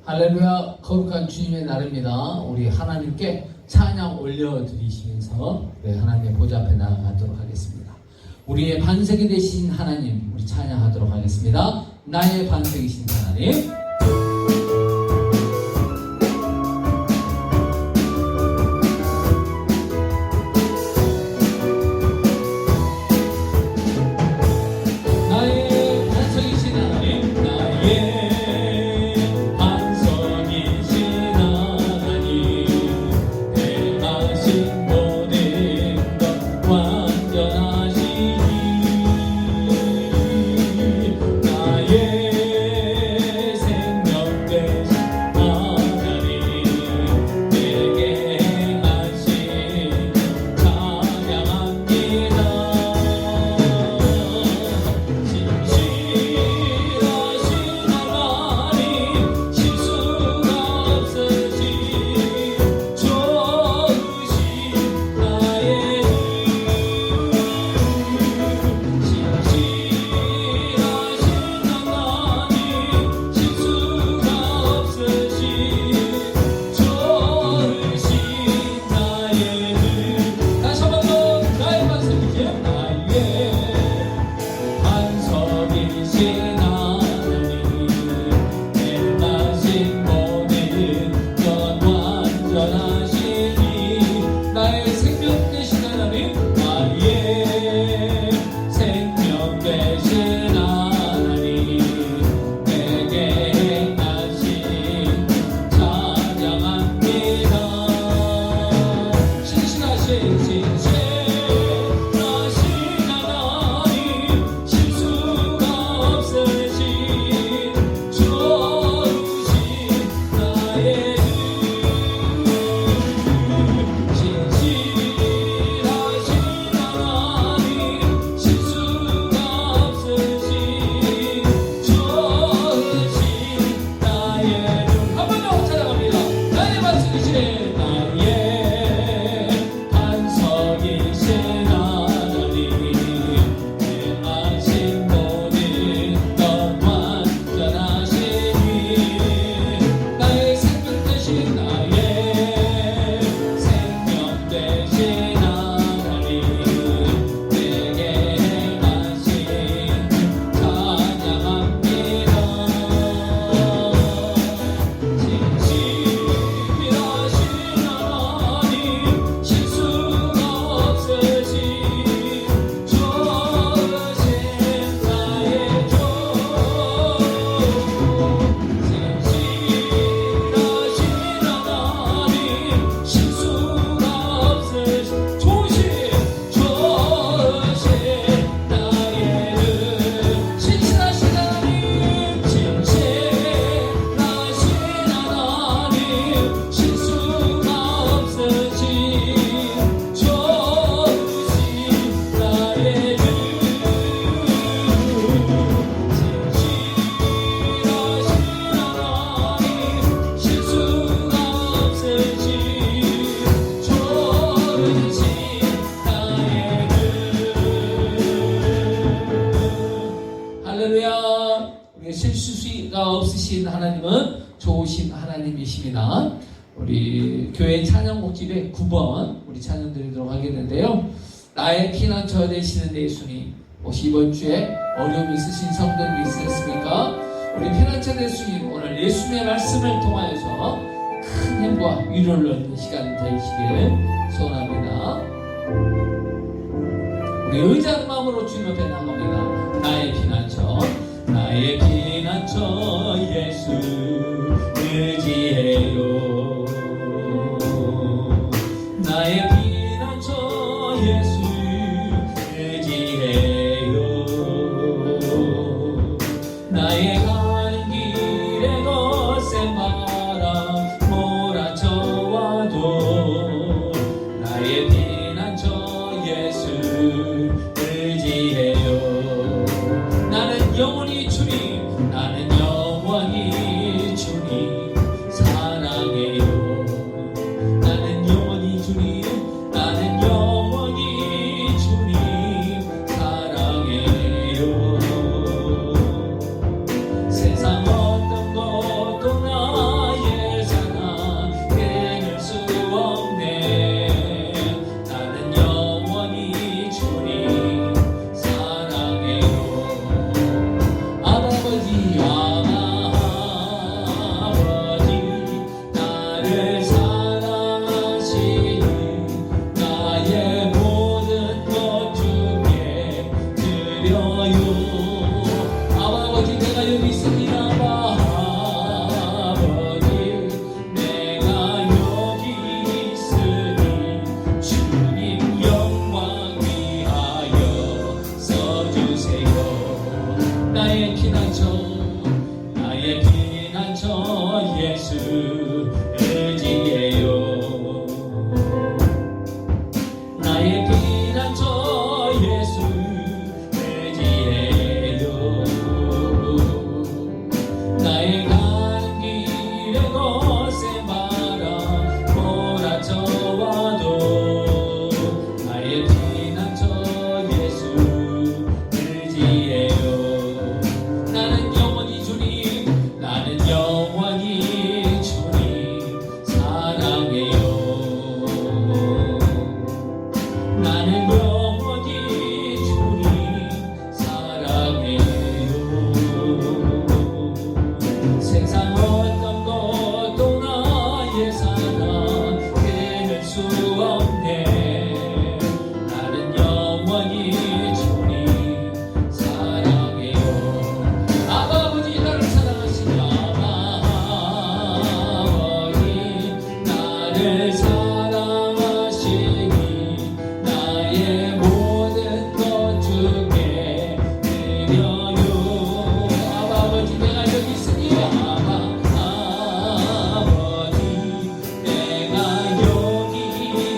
할렐루야. 거룩한 주님의 날입니다. 우리 하나님께 찬양 올려드리시면서 하나님의 보좌 앞에 나아가도록 하겠습니다. 우리의 반석이 되신 하나님, 우리 찬양하도록 하겠습니다. 나의 반석이신 하나님, 하나님은 좋으신 하나님이십니다. 우리 교회 찬양곡집의 9번 우리 찬양 드리도록 하겠는데요. 나의 피난처 되시는 예수님, 혹시 이번 주에 어려움이 있으신 성도님이 있으셨습니까? 우리 피난처 되시는 오늘 예수님의 말씀을 통하여서 큰 힘과 위로를 얻는 시간이 되시길 소원합니다. 우리 의지하는 마음으로 주님 앞에 나갑니다. 나의 피난처, 나의 피난처 예수 의지해요. 나의 피난처 예수 의지해요. 나의 가는 길에 거센 바람 몰아쳐와도 나의 피난처 예수 의지해요. 나는 영원히 주님, 나는 영원히 주님 사랑해요. 나는 영원히 주님, 나는 영원히 주님 사랑해요. 세상 어떤 것도 나 예수 의지해요. 나의 피난처 예수 의지해요. 나의 가는 길에 거센 바람 몰아쳐와도 나의 피난처 예수 의지해요. 나는 영원히 주님, 나는 영원히 주님 사랑해요. 나는 영원히 주님 사랑해요. 세상 어떤 것도 나의 사랑 되는 수 없네. 나는 영원히 주님 사랑해요. 아버지 나를 사랑하시니 아버지 나를 사랑하시니 나의 모든 것 주께 드려요. 아버지 내가 여기 있으니 아버지 내가 여기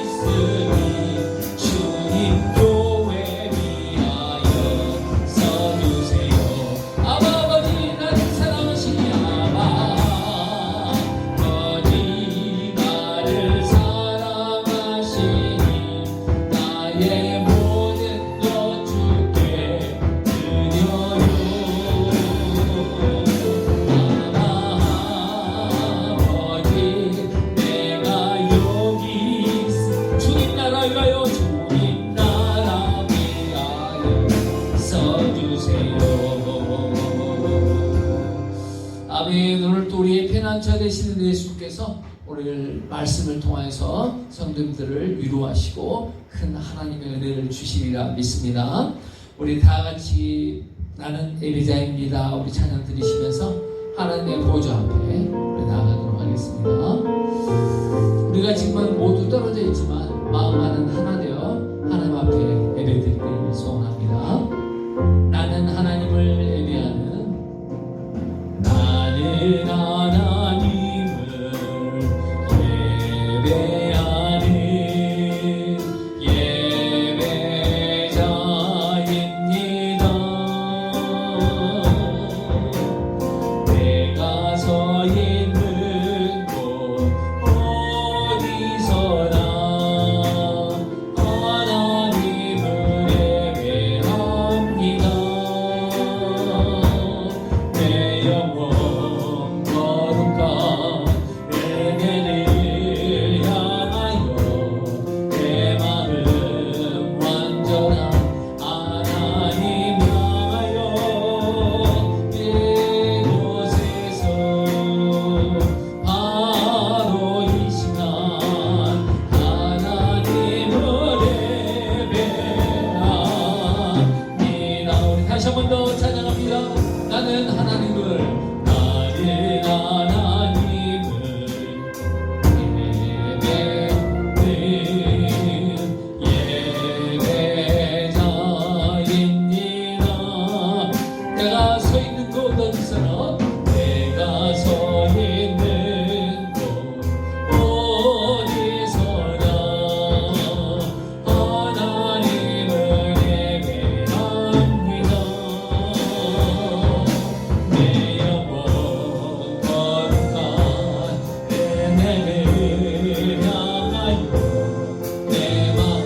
있으니 주님 교회 위하여 써주세요. 아버지 나를 사랑하시니 아버지 나를 사랑하시니 나의 모든 것 주께 드려요. 아버지 내가 여기 있으니 주님 나라 위하여 주님 나라 위하여 써주세요. 아멘. 오늘 또 우리의 피난처 되시는 예수께서 오늘 말씀을 통해서 성도님들을 위로하시고 큰 하나님의 은혜를 주시리라 믿습니다. 우리 다 같이 나는 엘리자입니다. 우리 찬양 드리시면서 하나님의 보좌 앞에 우리 나아가도록 하겠습니다. 우리가 지금은 모두 떨어져 있지만 마음 안은 하나 되어 하나님 앞에 예배드리기를 소원합니다. 나는 하나님을 예배하는 나는 하나님을 예배하는 예배자입니다. 내가 서 있는 곳 어디서나 하나님을 예배합니다. 내 영혼 거룩한 은혜를 향하여 내 마음 완전한 하나님 향하여 이곳에서 바로 이 시간 하나님을 예배합니다. 우리 다시 한 번 더 찬양합니다. 나는 하나님을 예배자입니다. 내가 서 있는 곳 어디서나 내가 서 있는 곳 어디서나 하나님을 예배합니다. 내 영혼 거룩한 은혜를 향하여 내 마음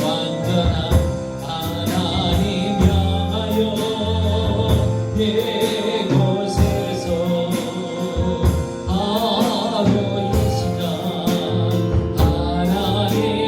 완전한 하나님 향하여 이곳에서 바로 이 시간 하나님을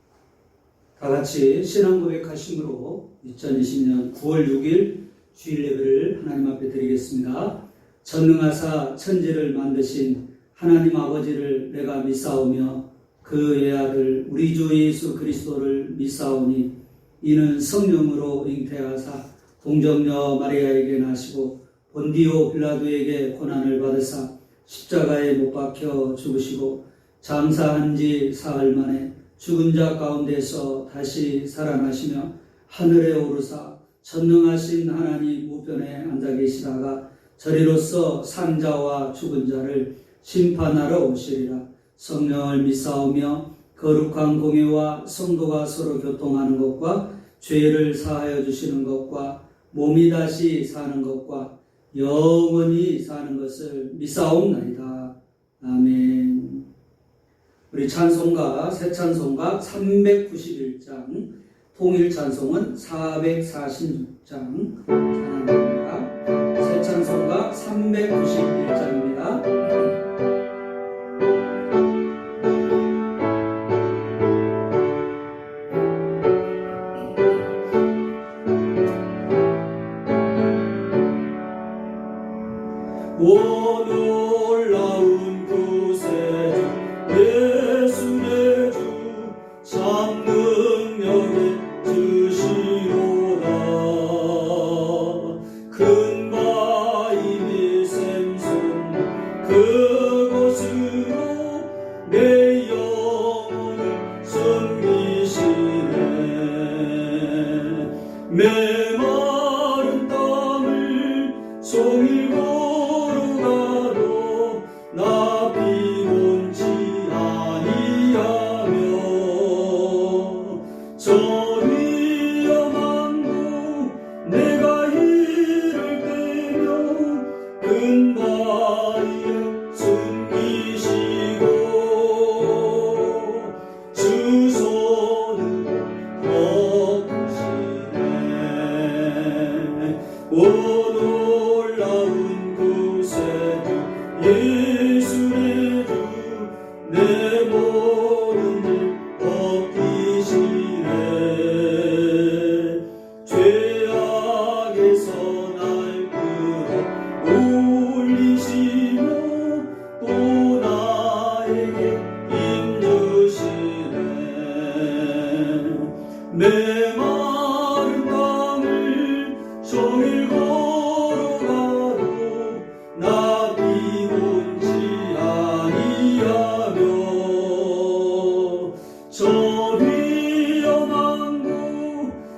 예배합니다. 다 같이 신앙 고백하심으로 2020년 9월 6일 주일 예배를 하나님 앞에 드리겠습니다. 전능하사 천지를 만드신 하나님 아버지를 내가 믿사오며 그 외아들 우리 주 예수 그리스도를 믿사오니 이는 성령으로 잉태하사 동정녀 마리아에게 나시고 본디오 빌라도에게 고난을 받으사 십자가에 못 박혀 죽으시고 장사한 지 사흘 만에 죽은 자 가운데서 다시 살아나시며 하늘에 오르사 전능하신 하나님 우편에 앉아 계시다가 저리로서 산자와 죽은 자를 심판하러 오시리라. 성령을 믿사오며 거룩한 공예와 성도가 서로 교통하는 것과 죄를 사하여 주시는 것과 몸이 다시 사는 것과 영원히 사는 것을 믿사옵나이다. 아멘. 우리 찬송가, 새 찬송가 391장, 통일 찬송은 446장 찬양합니다. 새 찬송가 391장입니다. 오 놀라운 구세주 예수 내 주 참 능력의 주시로다. 큰 바위 샘솟는 그곳으로 내 영혼을 숨기시네. 메마른 땅을 종일 걸어가도 나 피곤치 아니하며 저 위험한 곳 내가 이를 때면 큰 바위에 숨기시고 주 손으로 덮으시네. 오 놀라운 구세주 예수 내 주 내 모든 일 벗기시네. 죄악에서 날 끌어 올리시며 또 나에게 힘주시네. 메마른 땅을 종일 걸어가도 나 피곤치 아니하며 저 위험한 곳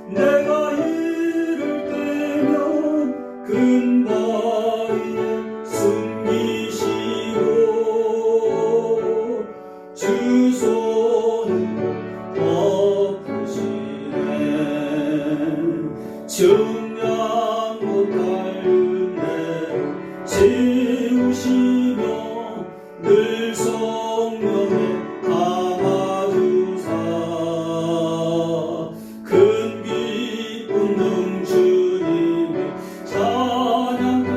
내가 이를 때면 큰 바위에 숨기시고 주 손으로 덮으시네. 증량 못할 은혜로 채우시며 늘 성령에 감아주사 큰 기쁨 능 주님의 찬양도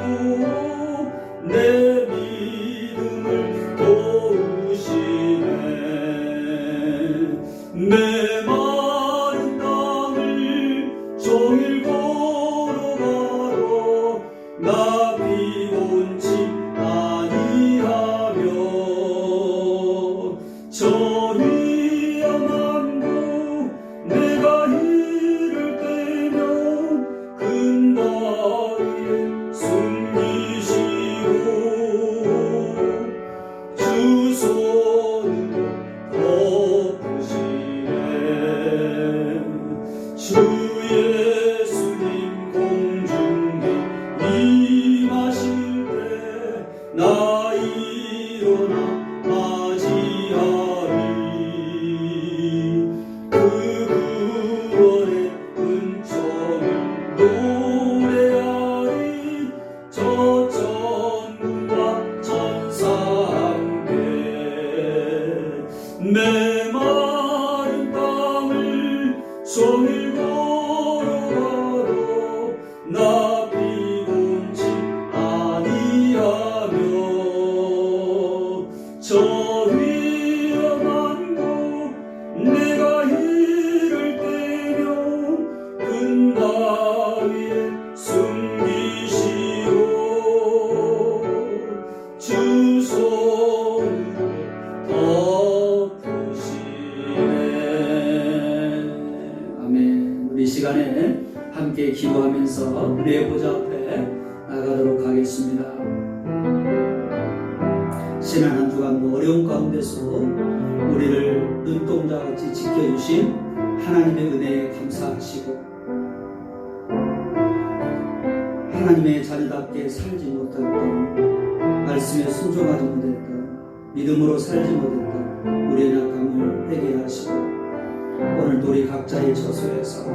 내 믿음을 도우시네. 메마른 땅을 종일 걸어가도 나 피곤치 아니하며 저 위험한 곳 내가 이를 때면 큰 바위에 숨기시고 주 손으로 덮으시네. 주 예수님 공중에 임하실 때 나 일어나 맞이하리. 그 구원의 은총을 노래하리. 저 천군과 천사 함께 메마른 땅을 종일 걸어가도 나 피곤치 아니하며 저 위험한 곳 내가 이를 때면 큰 바위에 숨기시고 주 손으로 덮으시네. 아멘. 우리 시간에 함께 기도하면서 은혜의 보좌 앞에 나가도록 하겠습니다. 지난 한 주간 어려운 가운데 가운데서 우리를 눈동자같이 지켜주신 하나님의 은혜에 감사하시고 하나님의 자녀답게 살지 못했던, 말씀에 순종하지 못했던, 믿음으로 살지 못했던 우리의 약함을 회개하시고 오늘도 우리 각자의 처소에서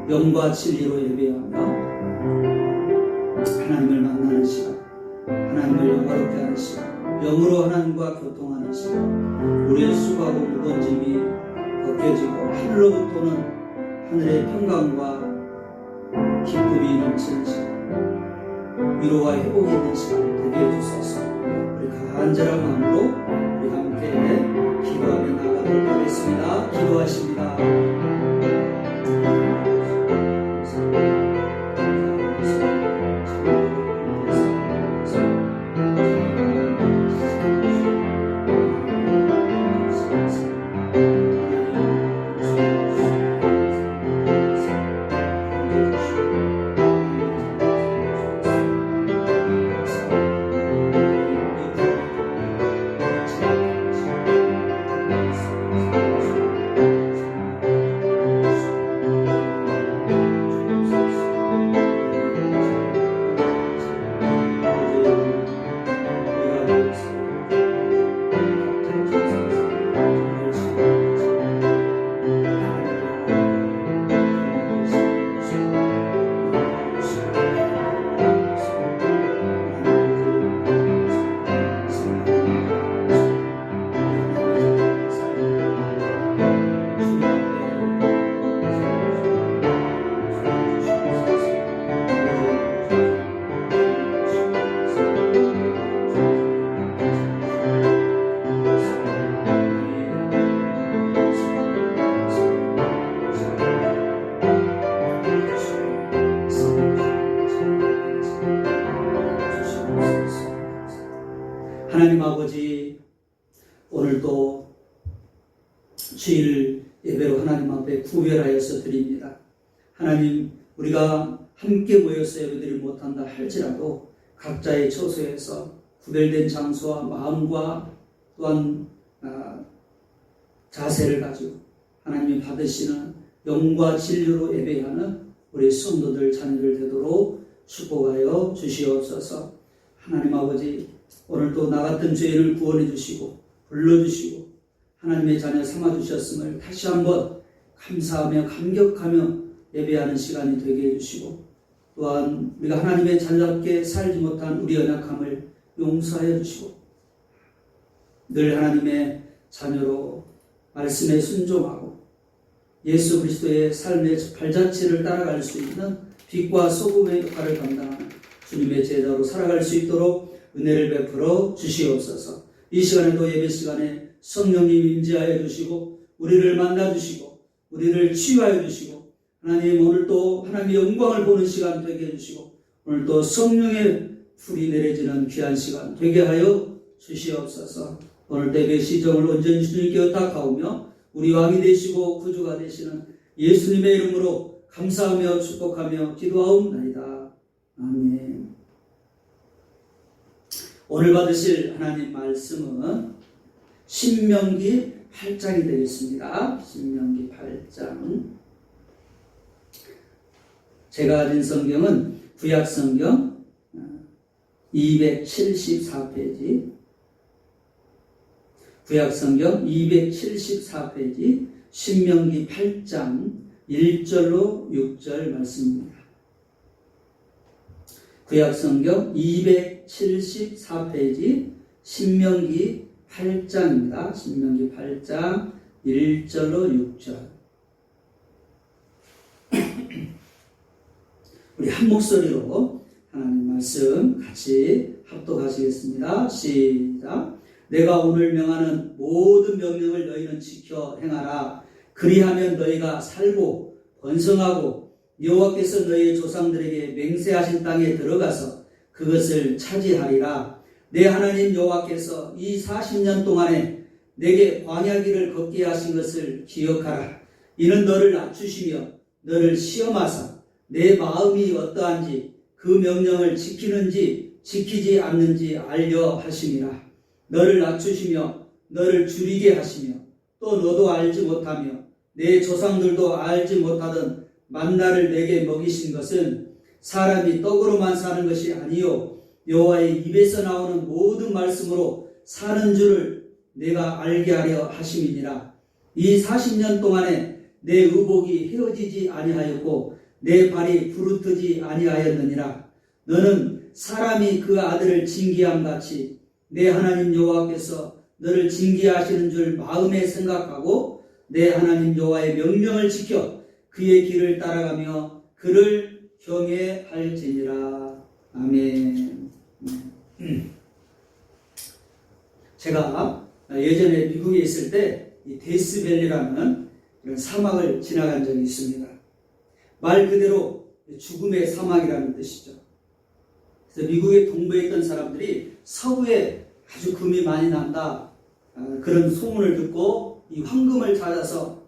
영과 진리로 예배하며 하나님을 만나는 시간, 하나님을 영화롭게 하는 시간, 영으로 하나님과 교통하는 시간, 우리의 수고하고 무거운 짐이 벗겨지고 하늘로부터는 하늘의 평강과 기쁨이 넘치는 시간, 위로와 회복이 있는 시간을 되게 해주소서. 우리 간절한 마음으로 우리 함께 기도하며 나가도록 하겠습니다. 기도하십니다. 하나님 아버지, 오늘도 주일 예배로 하나님 앞에 구별하여서 드립니다. 하나님, 우리가 함께 모여서 예배드리지 못한다 할지라도 각자의 처소에서 구별된 장소와 마음과 또한 자세를 가지고 하나님이 받으시는 영과 진리로 예배하는 우리 성도들 자녀들 되도록 축복하여 주시옵소서. 하나님 아버지, 오늘도 나 같은 죄인을 구원해 주시고 불러주시고 하나님의 자녀 삼아주셨음을 다시 한번 감사하며 감격하며 예배하는 시간이 되게 해주시고, 또한 우리가 하나님의 자녀답게 살지 못한 우리 연약함을 용서하여 주시고 늘 하나님의 자녀로 말씀에 순종하고 예수 그리스도의 삶의 발자취를 따라갈 수 있는 빛과 소금의 역할을 감당하는 주님의 제자로 살아갈 수 있도록 은혜를 베풀어 주시옵소서. 이 시간에도 예배 시간에 성령님 임재하여 주시고 우리를 만나 주시고 우리를 치유하여 주시고, 하나님 오늘도 하나님의 영광을 보는 시간 되게 해주시고 오늘도 성령의 불이 내려지는 귀한 시간 되게 하여 주시옵소서. 오늘 예배 시정을 온전히 주님께 의탁하오며 우리 왕이 되시고 구주가 되시는 예수님의 이름으로 감사하며 축복하며 기도하옵나이다. 아멘. 오늘 받으실 하나님 말씀은 신명기 8장이 되겠습니다. 신명기 8장. 제가 가진 성경은 구약성경 274페이지, 구약성경 274페이지 신명기 8장 1절로 6절 말씀입니다. 구약성경 274페이지 신명기 8장입니다. 신명기 8장 1절로 6절. 우리 한 목소리로 하나님 말씀 같이 합독하시겠습니다. 시작. 내가 오늘 명하는 모든 명령을 너희는 지켜 행하라. 그리하면 너희가 살고 번성하고 여호와께서 너희의 조상들에게 맹세하신 땅에 들어가서 그것을 차지하리라. 내 하나님 여호와께서 이 40년 동안에 내게 광야길을 걷게 하신 것을 기억하라. 이는 너를 낮추시며 너를 시험하사 내 마음이 어떠한지 그 명령을 지키는지 지키지 않는지 알려 하심이라. 너를 낮추시며 너를 줄이게 하시며 또 너도 알지 못하며 내 조상들도 알지 못하던 만나를 내게 먹이신 것은 사람이 떡으로만 사는 것이 아니요 여호와의 입에서 나오는 모든 말씀으로 사는 줄을 내가 알게 하려 하심이니라. 이 40년 동안에 내 의복이 헤어지지 아니하였고 내 발이 부르트지 아니하였느니라. 너는 사람이 그 아들을 징계함 같이 내 하나님 여호와께서 너를 징계하시는 줄 마음에 생각하고 내 하나님 여호와의 명령을 지켜 그의 길을 따라가며 그를 경외할지니라. 아멘. 제가 예전에 미국에 있을 때 이 데스밸리라는 이런 사막을 지나간 적이 있습니다. 말 그대로 죽음의 사막이라는 뜻이죠. 그래서 미국의 동부에 있던 사람들이 서부에 아주 금이 많이 난다, 그런 소문을 듣고 이 황금을 찾아서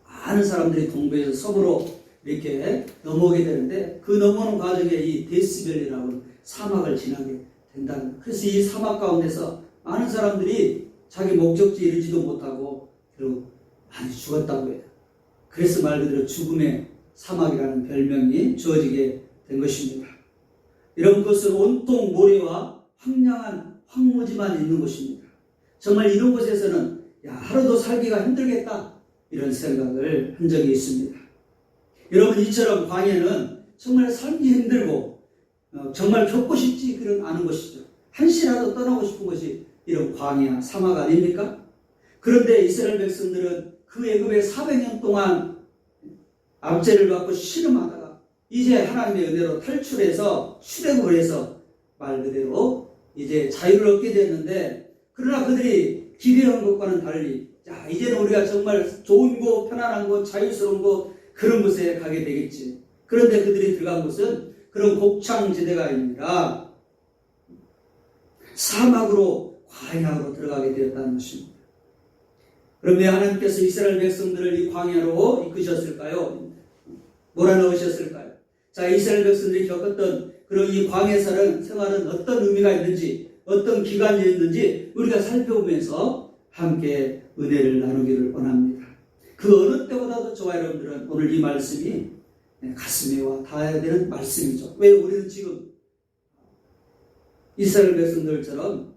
많은 사람들이 동부에서 서부로 이렇게 넘어오게 되는데 그 넘어오는 과정에 이 데스밸리라는 사막을 지나게 된다는 거예요. 그래서 이 사막 가운데서 많은 사람들이 자기 목적지에 이르지도 못하고 그리고 많이 죽었다고 해요. 그래서 말 그대로 죽음의 사막이라는 별명이 주어지게 된 것입니다. 이런 것은 온통 모래와 황량한 황무지만 있는 곳입니다. 정말 이런 곳에서는 하루도 살기가 힘들겠다 이런 생각을 한 적이 있습니다. 여러분, 이처럼 광야는 정말 살기 힘들고 정말 겪고 싶지 그런 않은 것이죠. 한시라도 떠나고 싶은 것이 이런 광야 사막 아닙니까? 그런데 이스라엘 백성들은 그 애굽에 400년 동안 압제를 받고 씨름하다가 이제 하나님의 은혜로 탈출해서 출애굽을 해서 말 그대로 이제 자유를 얻게 됐는데, 그러나 그들이 기대한 것과는 달리 이제는 우리가 정말 좋은 곳, 편안한 곳, 자유스러운 곳, 그런 곳에 가게 되겠지. 그런데 그들이 들어간 곳은 그런 곡창지대가 아니라 사막으로, 광야로 들어가게 되었다는 것입니다. 그럼 왜 하나님께서 이스라엘 백성들을 이 광야로 이끄셨을까요? 몰아넣으셨을까요? 자, 이스라엘 백성들이 겪었던 그런 이 광야 생활은 어떤 의미가 있는지, 어떤 기간이 있는지 우리가 살펴보면서 함께 은혜를 나누기를 원합니다. 그 어느 때보다도 저와 여러분들은 오늘 이 말씀이 가슴에 와 닿아야 되는 말씀이죠. 왜 우리는 지금 이스라엘 백성들처럼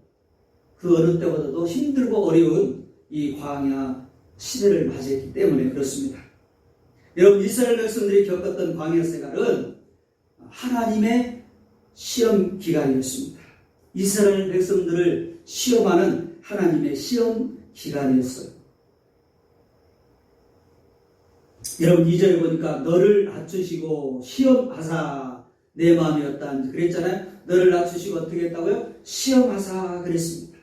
그 어느 때보다도 힘들고 어려운 이 광야 시대를 맞이했기 때문에 그렇습니다. 여러분, 이스라엘 백성들이 겪었던 광야 생활은 하나님의 시험 기간이었습니다. 이스라엘 백성들을 시험하는 하나님의 시험 기간이었어요. 여러분, 2절에 보니까 너를 낮추시고 시험하사 내 마음이었다 그랬잖아요. 너를 낮추시고 어떻게 했다고요? 시험하사 그랬습니다.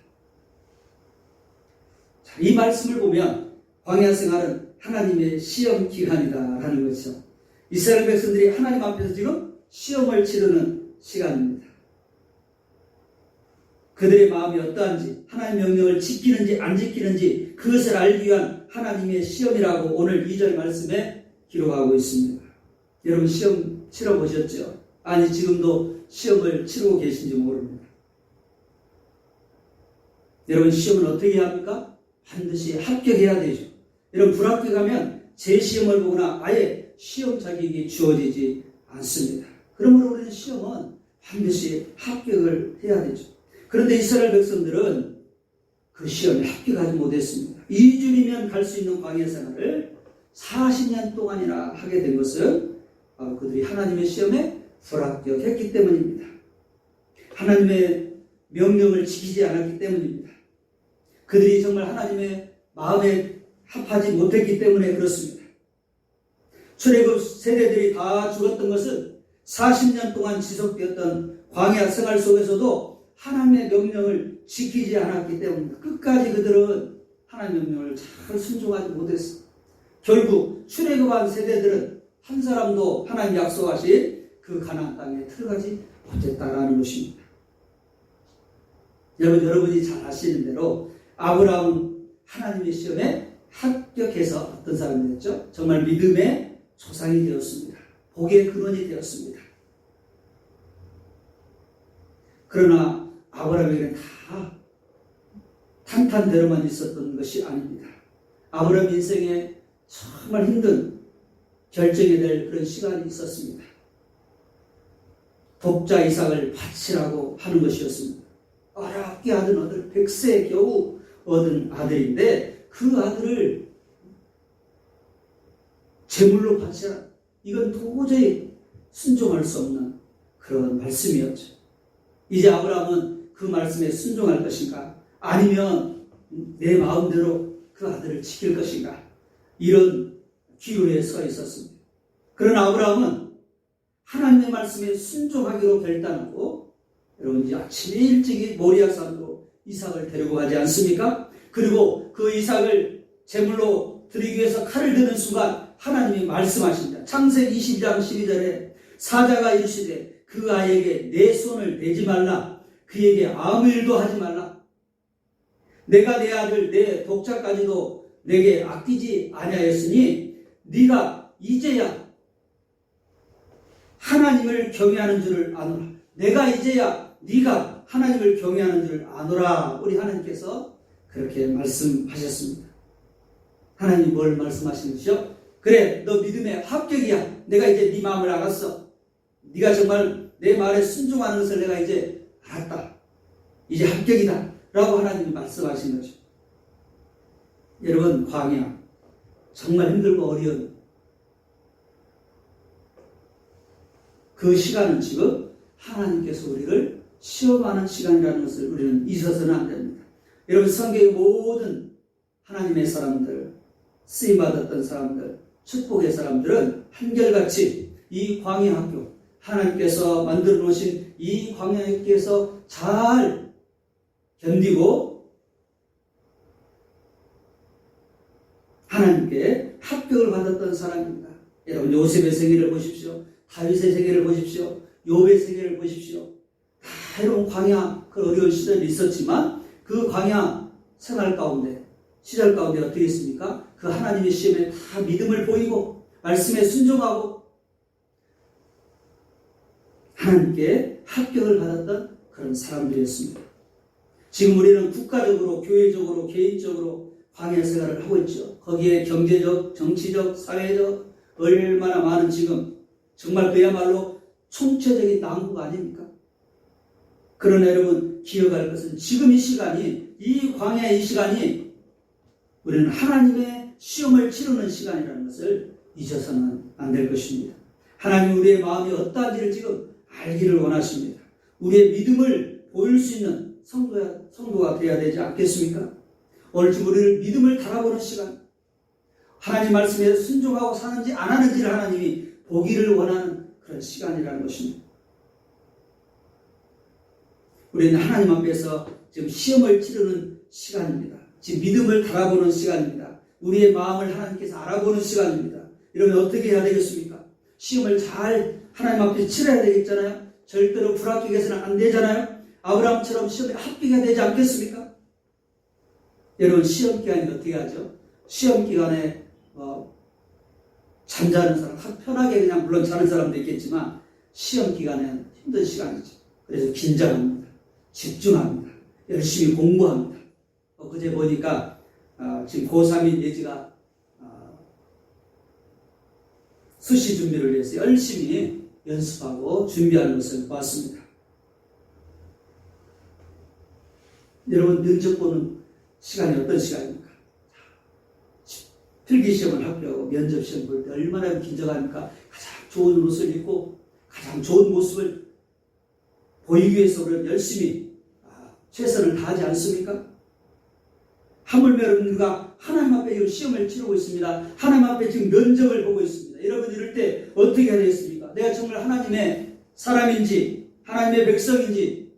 자, 이 말씀을 보면 광야 생활은 하나님의 시험 기간이다라는 것이죠. 이스라엘 백성들이 하나님 앞에서 지금 시험을 치르는 시간입니다. 그들의 마음이 어떠한지, 하나님의 명령을 지키는지 안 지키는지 그것을 알기 위한 하나님의 시험이라고 오늘 2절 말씀에 기록하고 있습니다. 여러분, 시험 치러보셨죠? 아니, 지금도 시험을 치르고 계신지 모릅니다. 여러분, 시험은 어떻게 해야 합니까? 반드시 합격해야 되죠. 여러분, 불합격하면 재시험을 보거나 아예 시험 자격이 주어지지 않습니다. 그러므로 우리는 시험은 반드시 합격을 해야 되죠. 그런데 이스라엘 백성들은 그 시험에 합격하지 못했습니다. 2주이면 갈 수 있는 광야 생활을 40년 동안이나 하게 된 것은 바로 그들이 하나님의 시험에 불합격했기 때문입니다. 하나님의 명령을 지키지 않았기 때문입니다. 그들이 정말 하나님의 마음에 합하지 못했기 때문에 그렇습니다. 출애굽 세대들이 다 죽었던 것은 40년 동안 지속되었던 광야 생활 속에서도 하나님의 명령을 지키지 않았기 때문입니다. 끝까지 그들은 하나님의 명령을 잘 순종하지 못했습니다. 결국 출애굽한 세대들은 한 사람도 하나님 약속하신 그 가나안 땅에 들어가지 못했다라는 것입니다. 여러분이 잘 아시는 대로 아브라함은 하나님의 시험에 합격해서 어떤 사람이 됐죠? 정말 믿음의 조상이 되었습니다. 복의 근원이 되었습니다. 그러나 아브라함에게는 다 산탄대로만 있었던 것이 아닙니다. 아브라함 인생에 정말 힘든 결정해야 될 그런 시간이 있었습니다. 독자 이삭을 바치라고 하는 것이었습니다. 어렵게 얻은 아들, 100세 겨우 얻은 아들인데 그 아들을 제물로 바치라. 이건 도저히 순종할 수 없는 그런 말씀이었죠. 이제 아브라함은 그 말씀에 순종할 것인가? 아니면 내 마음대로 그 아들을 지킬 것인가? 이런 기로에 서 있었습니다. 그러나 아브라함은 하나님의 말씀에 순종하기로 결단하고 여러분 이제 아침에 일찍이 모리아산으로 이삭을 데리고 가지 않습니까? 그리고 그 이삭을 제물로 드리기 위해서 칼을 드는 순간 하나님이 말씀하십니다. 창세기 22장 12절에 사자가 이르시되 그 아이에게 내 손을 대지 말라. 그에게 아무 일도 하지 말라. 내가 내 아들 내 독자까지도 내게 아끼지 아니하였으니 네가 이제야 하나님을 경외하는 줄을 아노라. 내가 이제야 네가 하나님을 경외하는 줄을 아노라. 우리 하나님께서 그렇게 말씀하셨습니다. 하나님 뭘 말씀하시는 것이요? 그래, 너 믿음의 합격이야. 내가 이제 네 마음을 알았어. 네가 정말 내 말에 순종하는 것을 내가 이제 알았다. 이제 합격이다. 라고 하나님이 말씀하신 거죠. 여러분, 광야 정말 힘들고 어려운 그 시간은 지금 하나님께서 우리를 시험하는 시간이라는 것을 우리는 잊어서는 안 됩니다. 여러분, 성경의 모든 하나님의 사람들, 쓰임받았던 사람들, 축복의 사람들은 한결같이 이 광야 학교, 하나님께서 만들어 놓으신 이 광야 학교에서 잘 견디고 하나님께 합격을 받았던 사람입니다. 여러분, 요셉의 생애를 보십시오. 다윗의 생애를 보십시오. 욥의 생애를 보십시오. 다 이런 광야 그 어려운 시절이 있었지만 그 광야 생활 가운데 시절 가운데 어떻게 했습니까? 그 하나님의 시험에 다 믿음을 보이고 말씀에 순종하고 하나님께 합격을 받았던 그런 사람들이었습니다. 지금 우리는 국가적으로, 교회적으로, 개인적으로 광야 생활을 하고 있죠. 거기에 경제적, 정치적, 사회적 얼마나 많은 지금 정말 그야말로 총체적인 난국 아닙니까? 그러나 여러분 기억할 것은 지금 이 시간이, 이 광야의 이 시간이 우리는 하나님의 시험을 치르는 시간이라는 것을 잊어서는 안 될 것입니다. 하나님 우리의 마음이 어떠한지를 지금 알기를 원하십니다. 우리의 믿음을 보일 수 있는 성도가 되어야 되지 않겠습니까? 오늘 좀 우리를 믿음을 달아보는 시간, 하나님 말씀에 순종하고 사는지 안 하는지를 하나님이 보기를 원하는 그런 시간이라는 것입니다. 우리는 하나님 앞에서 지금 시험을 치르는 시간입니다. 지금 믿음을 달아보는 시간입니다. 우리의 마음을 하나님께서 알아보는 시간입니다. 이러면 어떻게 해야 되겠습니까? 시험을 잘 하나님 앞에 치러야 되겠잖아요. 절대로 불합격해서는 안 되잖아요. 아브라함처럼 시험에 합격해야 되지 않겠습니까? 여러분, 시험 기간이 어떻게 하죠? 시험 기간에 잠자는 사람, 편하게 그냥 물론 자는 사람도 있겠지만 시험 기간에는 힘든 시간이죠. 그래서 긴장합니다. 집중합니다. 열심히 공부합니다. 그제 보니까 지금 고3인 예지가 수시 준비를 위해서 열심히 연습하고 준비하는 것을 봤습니다. 여러분, 면접 보는 시간이 어떤 시간입니까? 필기시험을 합격하고 면접시험 볼 때 얼마나 긴장합니까? 가장 좋은 옷을 입고 가장 좋은 모습을 보이기 위해서 우리는 열심히 최선을 다하지 않습니까? 하물며 여러분과 하나님 앞에 지금 시험을 치르고 있습니다. 하나님 앞에 지금 면접을 보고 있습니다. 여러분, 이럴 때 어떻게 해야 되겠습니까? 내가 정말 하나님의 사람인지 하나님의 백성인지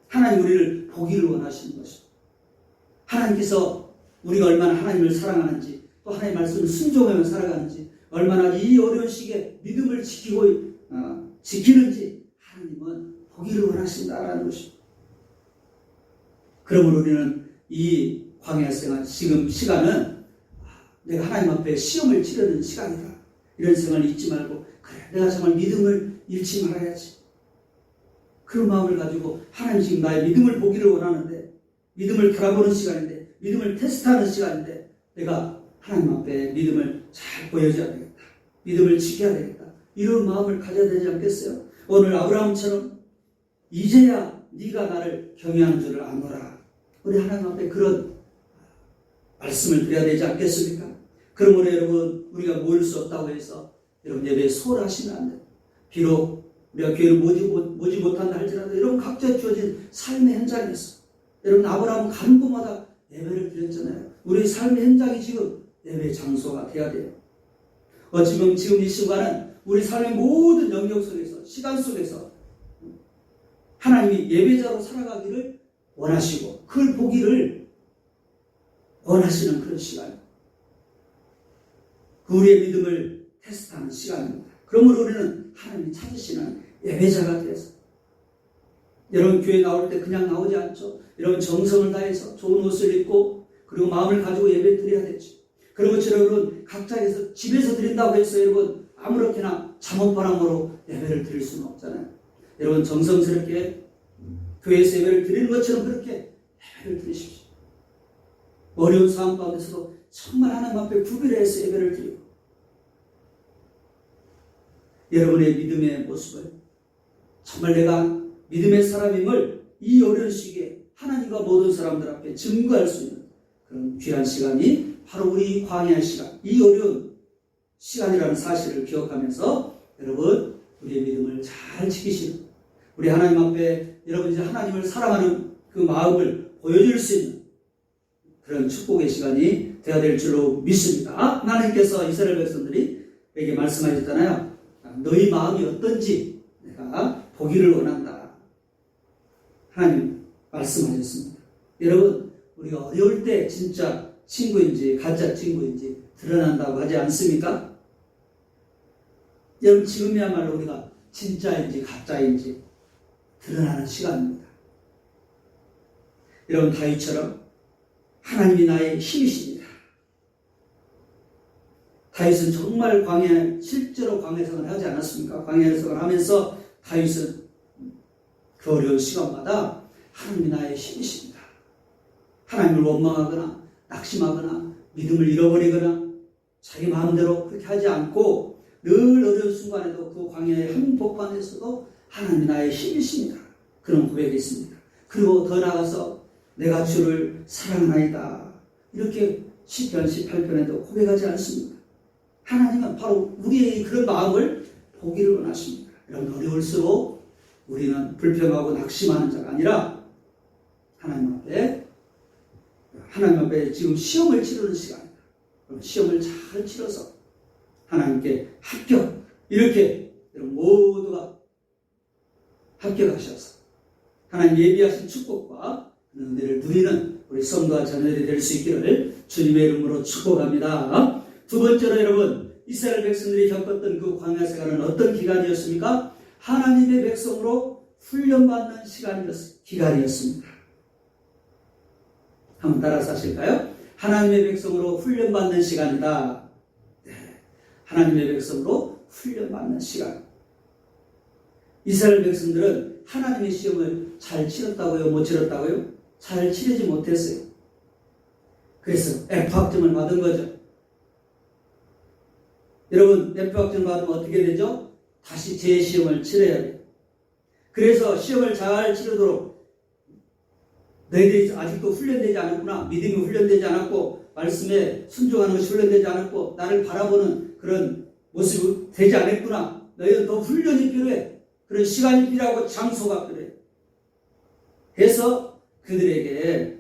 하나님 우리를 보기를 원하시는 것입니다. 하나님께서 우리가 얼마나 하나님을 사랑하는지, 또 하나님의 말씀을 순종하며 살아가는지, 얼마나 이 어려운 시기에 믿음을 지키는지 하나님은 보기를 원하신다라는 것입니다. 그러므로 우리는 이 광야 생활, 지금 시간은 내가 하나님 앞에 시험을 치르는 시간이다. 이런 생각을 잊지 말고, 그래, 내가 정말 믿음을 잃지 말아야지. 그런 마음을 가지고 하나님 지금 나의 믿음을 보기를 원하는데, 믿음을 돌아보는 시간인데, 믿음을 테스트하는 시간인데, 내가 하나님 앞에 믿음을 잘 보여줘야 되겠다. 믿음을 지켜야 되겠다. 이런 마음을 가져야 되지 않겠어요? 오늘 아브라함처럼 이제야 네가 나를 경외하는 줄을 아노라. 우리 하나님 앞에 그런 말씀을 드려야 되지 않겠습니까? 그러므로 여러분, 우리가 모일 수 없다고 해서 여러분 예배에 소홀하시면 안 돼요. 비록 우리가 교회를 모지 못한다 할지라도 여러분 각자 주어진 삶의 현장에서, 여러분 아브라함은 가는 곳마다 예배를 드렸잖아요. 우리의 삶의 현장이 지금 예배의 장소가 돼야 돼요. 어찌보면 지금 이 순간은 우리 삶의 모든 영역 속에서, 시간 속에서 하나님이 예배자로 살아가기를 원하시고 그걸 보기를 원하시는 그런 시간입니다. 우리의 믿음을 테스트하는 시간입니다. 그러므로 우리는 하나님이 찾으시는 예배자가 되어서, 여러분 교회 나올 때 그냥 나오지 않죠. 여러분 정성을 다해서 좋은 옷을 입고 그리고 마음을 가지고 예배 드려야 되죠. 그런 것처럼 여러분 각자에서 집에서 드린다고 해서 여러분 아무렇게나 잠옷바람으로 예배를 드릴 수는 없잖아요. 여러분 정성스럽게 교회에서 예배를 드리는 것처럼 그렇게 예배를 드리십시오. 어려운 상황 가운데서도 정말 하나님 앞에 구별해서 예배를 드리고, 여러분의 믿음의 모습을, 정말 내가 믿음의 사람임을 이 어려운 시기에 하나님과 모든 사람들 앞에 증거할 수 있는 그런 귀한 시간이 바로 우리 광야의 시간, 이 어려운 시간이라는 사실을 기억하면서 여러분 우리의 믿음을 잘 지키시는, 우리 하나님 앞에 여러분 이제 하나님을 사랑하는 그 마음을 보여줄 수 있는 그런 축복의 시간이 되어야 될 줄로 믿습니다. 하나님께서 이스라엘 백성들에게 말씀하셨잖아요. 너희 마음이 어떤지 내가 보기를 원한다. 하나님 말씀하셨습니다. 여러분 우리가 어려울 때 진짜 친구인지 가짜 친구인지 드러난다고 하지 않습니까? 여러분 지금이야말로 우리가 진짜인지 가짜인지 드러나는 시간입니다. 여러분 다윗처럼 하나님이 나의 힘이십니다. 다윗은 정말 실제로 광야 생활을 하지 않았습니까? 광야 생활을 하면서 다윗은 그 어려운 시간마다 하나님이 나의 힘이십니다. 하나님을 원망하거나 낙심하거나 믿음을 잃어버리거나 자기 마음대로 그렇게 하지 않고 늘 어려운 순간에도 그 광야의 한복판에서도 하나님이 나의 힘이십니다. 그런 고백이 있습니다. 그리고 더 나아가서 내가 주를 사랑하나이다. 이렇게 시편 18편에도 고백하지 않습니다. 하나님은 바로 우리의 그런 마음을 보기를 원하십니다. 여러분 어려울수록 우리는 불평하고 낙심하는 자가 아니라 하나님 앞에 지금 시험을 치르는 시간입니다. 시험을 잘 치러서 하나님께 합격, 이렇게 여러분 모두가 합격하셔서 하나님 예비하신 축복과 은혜를 누리는 우리 성도와 자녀들이 될 수 있기를 주님의 이름으로 축복합니다. 두 번째로 여러분 이스라엘 백성들이 겪었던 그 광야 생활은 어떤 기간이었습니까? 하나님의 백성으로 훈련받는 기간이었습니다. 한번 따라서 하실까요? 하나님의 백성으로 훈련받는 시간이다. 네. 하나님의 백성으로 훈련받는 시간. 이스라엘 백성들은 하나님의 시험을 잘 치렀다고요? 못 치렀다고요? 잘 치르지 못했어요. 그래서 F학점을 받은 거죠. 여러분 F학점 받으면 어떻게 되죠? 다시 재시험을 치러야 돼요. 그래서 시험을 잘 치르도록 너희들이 아직도 훈련되지 않았구나. 믿음이 훈련되지 않았고 말씀에 순종하는 것이 훈련되지 않았고 나를 바라보는 그런 모습이 되지 않았구나. 너희는 더 훈련이 필요해. 그런 시간이 필요하고 장소가 필요해. 해서 그들에게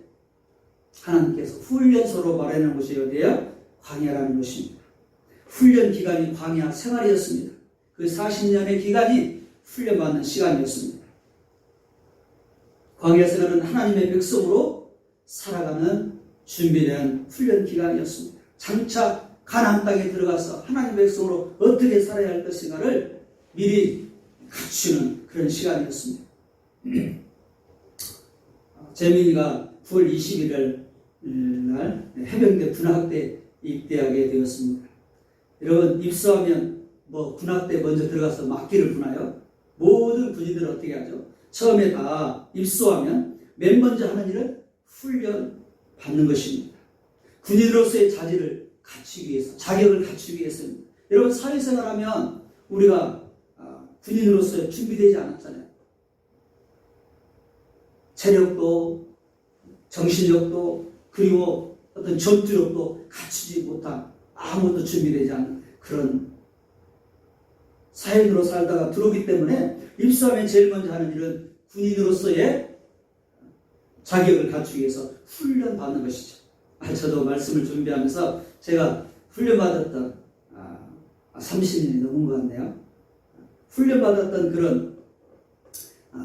하나님께서 훈련소로 말하는 곳이 어디예요? 광야라는 곳입니다. 훈련 기간이 광야 생활이었습니다. 그 40년의 기간이 훈련받는 시간이었습니다. 광야 생활은 하나님의 백성으로 살아가는 준비된 훈련 기간이었습니다. 장차 가나안 땅에 들어가서 하나님의 백성으로 어떻게 살아야 할 것인가를 미리 갖추는 그런 시간이었습니다. 재민이가 9월 21일 날 해병대 군악대에 입대하게 되었습니다. 여러분 입소하면 군악대 먼저 들어가서 막기를 부나요? 모든 군인들은 어떻게 하죠? 처음에 다 입소하면 맨 먼저 하는 일은 훈련 받는 것입니다. 군인으로서의 자질을 갖추기 위해서, 자격을 갖추기 위해서입니다. 여러분, 사회생활하면 우리가 군인으로서 준비되지 않았잖아요. 체력도, 정신력도, 그리고 어떤 전투력도 갖추지 못한, 아무것도 준비되지 않은 그런 사회로 살다가 들어오기 때문에 입사하면 제일 먼저 하는 일은 군인으로서의 자격을 갖추기 위해서 훈련받는 것이죠. 저도 말씀을 준비하면서 제가 훈련받았던 30년이 넘은 것 같네요. 훈련받았던 그런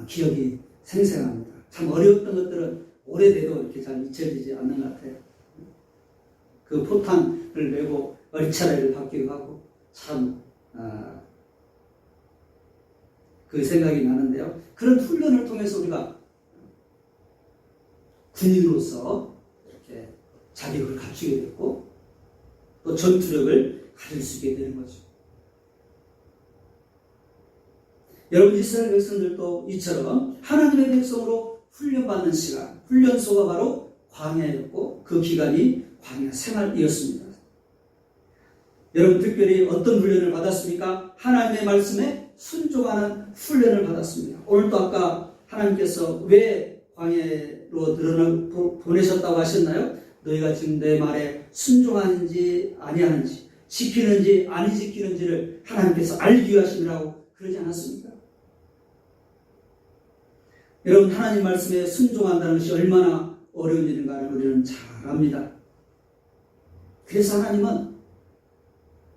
기억이 생생합니다. 참 어려웠던 것들은 오래돼도 이렇게 잘 잊혀지지 않는 것 같아요. 그 포탄을 메고 어리차례를 받기도 하고 참 그 생각이 나는데요. 그런 훈련을 통해서 우리가 군인으로서 이렇게 자격을 갖추게 됐고 또 전투력을 가질 수 있게 되는 거죠. 여러분, 이스라엘 백성들도 이처럼 하나님의 백성으로 훈련받는 시간, 훈련소가 바로 광야였고 그 기간이 광야 생활이었습니다. 여러분, 특별히 어떤 훈련을 받았습니까? 하나님의 말씀에 순종하는 훈련을 받았습니다. 오늘도 아까 하나님께서 왜 광야로 보내셨다고 하셨나요? 너희가 지금 내 말에 순종하는지 아니하는지, 지키는지 아니 지키는지를 하나님께서 알기 위하심이라고 그러지 않았습니까? 여러분, 하나님 말씀에 순종한다는 것이 얼마나 어려운 일인가를 우리는 잘 압니다. 그래서 하나님은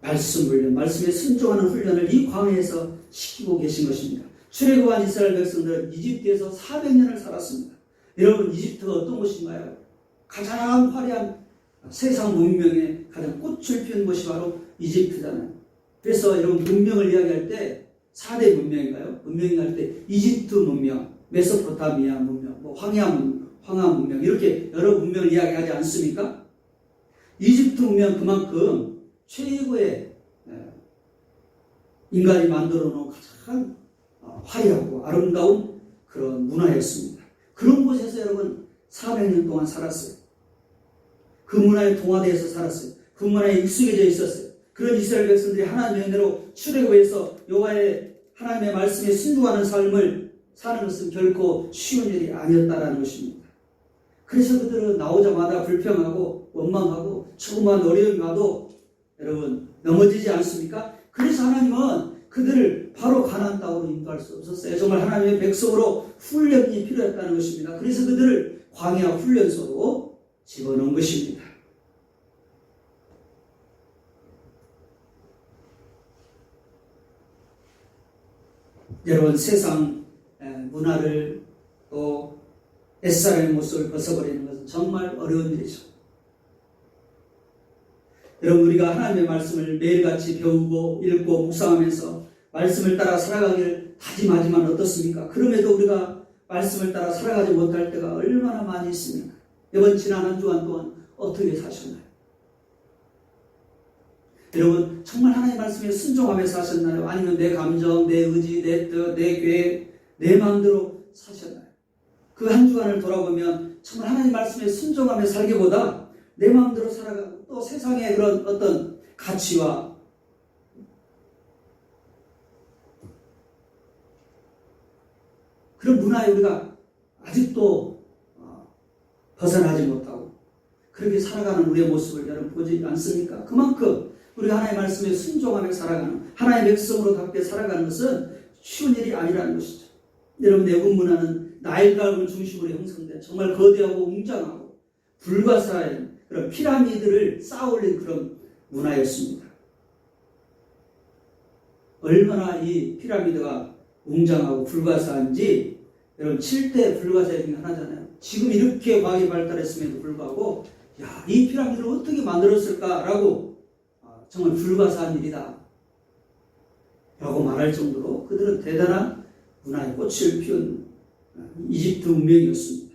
말씀 훈련, 말씀에 순종하는 훈련을 이 광야에서 시키고 계신 것입니다. 출애굽한 이스라엘 백성들은 이집트에서 400년을 살았습니다. 여러분, 이집트가 어떤 곳인가요? 가장 화려한 세상 문명의 가장 꽃을 피운 곳이 바로 이집트잖아요. 그래서 여러분, 문명을 이야기할 때 4대 문명인가요? 문명이 할 때 이집트 문명, 메소포타미아 문명, 황야 문명 이렇게 여러 문명을 이야기하지 않습니까? 이집트 문명 그만큼 최고의 인간이 만들어 놓은 가장 화려하고 아름다운 그런 문화였습니다. 그런 곳에서 여러분 400년 동안 살았어요. 그 문화에 동화되어서 살았어요. 그 문화에 익숙해져 있었어요. 그런 이스라엘 백성들이 하나님의 은혜로 출애굽해서 여호와의 하나님의 말씀에 순종하는 삶을 사는 것은 결코 쉬운 일이 아니었다라는 것입니다. 그래서 그들은 나오자마자 불평하고 원망하고 조그만 어려움이 와도 여러분 넘어지지 않습니까? 그래서 하나님은 그들을 바로 가나안 땅으로 인도할 수 없었어요. 정말 하나님의 백성으로 훈련이 필요했다는 것입니다. 그래서 그들을 광야 훈련소로 집어넣은 것입니다. 여러분, 세상 문화를 또 옛사람의 모습을 벗어버리는 것은 정말 어려운 일이죠. 여러분, 우리가 하나님의 말씀을 매일같이 배우고 읽고 묵상하면서 말씀을 따라 살아가기를 다짐하지만 어떻습니까? 그럼에도 우리가 말씀을 따라 살아가지 못할 때가 얼마나 많이 있습니까? 이번 지난 한 주간 동안 어떻게 사셨나요? 여러분, 정말 하나님의 말씀에 순종하면서 사셨나요? 아니면 내 감정, 내 의지, 내 뜻, 내 계획, 내 마음대로 사셨나요? 그 한 주간을 돌아보면 정말 하나님의 말씀에 순종하며 살기보다 내 마음대로 살아가고 또 세상의 그런 어떤 가치와 그런 문화에 우리가 아직도 벗어나지 못하고 그렇게 살아가는 우리의 모습을 여러분 보지 않습니까? 그만큼 우리가 하나님의 말씀에 순종하며 살아가는 하나님의 백성으로답게 살아가는 것은 쉬운 일이 아니라는 것이죠. 여러분, 내국 문화는 나일강을 중심으로 형성된 정말 거대하고 웅장하고 불가사의 그런 피라미드를 쌓아올린 그런 문화였습니다. 얼마나 이 피라미드가 웅장하고 불가사한지 여러분 7대 불가사의 중에 하나잖아요. 지금 이렇게 과학이 발달했음에도 불구하고 이 피라미드를 어떻게 만들었을까라고 정말 불가사한 일이다 라고 말할 정도로 그들은 대단한 문화의 꽃을 피운 이집트 문명이었습니다.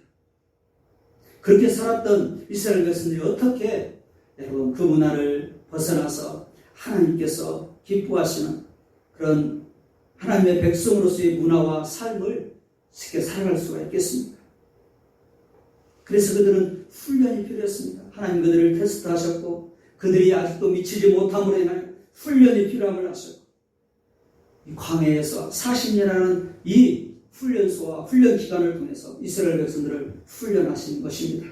그렇게 살았던 이스라엘 백성들이 어떻게 여러분 그 문화를 벗어나서 하나님께서 기뻐하시는 그런 하나님의 백성으로서의 문화와 삶을 쉽게 살아갈 수가 있겠습니까? 그래서 그들은 훈련이 필요했습니다. 하나님 그들을 테스트하셨고 그들이 아직도 미치지 못함으로 인하여 훈련이 필요함을 아셨고 이 광야에서 40년이라는 이 훈련소와 훈련 기간을 통해서 이스라엘 백성들을 훈련하신 것입니다.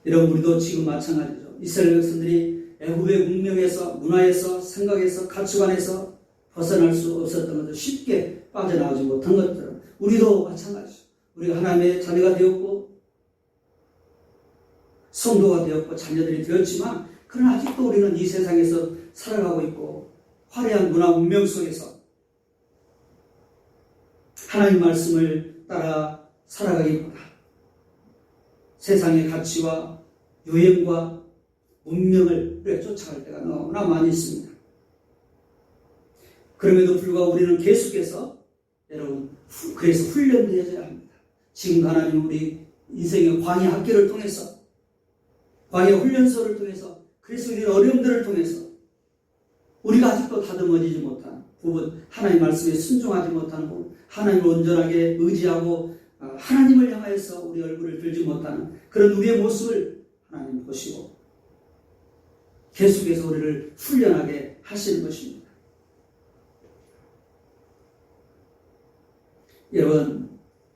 여러분 우리도 지금 마찬가지죠. 이스라엘 백성들이 애굽의 문명에서 문화에서 생각에서 가치관에서 벗어날 수 없었던 것들 쉽게 빠져나오지 못한 것들은 우리도 마찬가지죠. 우리가 하나님의 자녀가 되었고 성도가 되었고 자녀들이 되었지만 그러나 아직도 우리는 이 세상에서 살아가고 있고 화려한 문화 문명 속에서 하나님 말씀을 따라 살아가기보다 세상의 가치와 유행과 문명을 쫓아갈 때가 너무나 많이 있습니다. 그럼에도 불구하고 우리는 계속해서 여러분 그래서 훈련되어야 합니다. 지금 하나님 우리 인생의 광야 학교를 통해서 광야 훈련소를 통해서 그래서 우리는 어려움들을 통해서 우리가 아직도 다듬어지지 못한 부분 하나님 말씀에 순종하지 못하는 부분 하나님을 온전하게 의지하고 하나님을 향하여서 우리 얼굴을 들지 못하는 그런 우리의 모습을 하나님 보시고 계속해서 우리를 훈련하게 하시는 것입니다. 여러분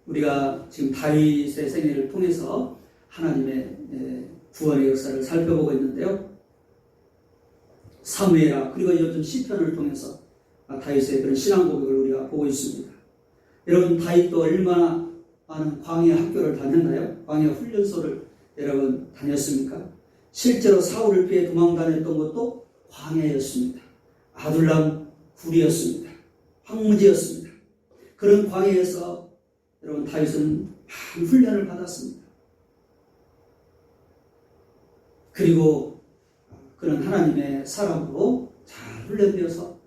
우리가 지금 다윗의 생애를 통해서 하나님의 구원의 역사를 살펴보고 있는데요. 사무엘하 그리고 요즘 시편을 통해서 다윗의 그런 신앙 고백을 우리가 보고 있습니다. 여러분 다윗도 얼마나 많은 광야 학교를 다녔나요? 광야 훈련소를 여러분 다녔습니까? 실제로 사울을 피해 도망다녔던 것도 광야였습니다. 아둘람 굴이었습니다. 황무지였습니다. 그런 광야에서 여러분 다윗은 많은 훈련을 받았습니다. 그리고 그는 하나님의 사람으로 잘 훈련되어서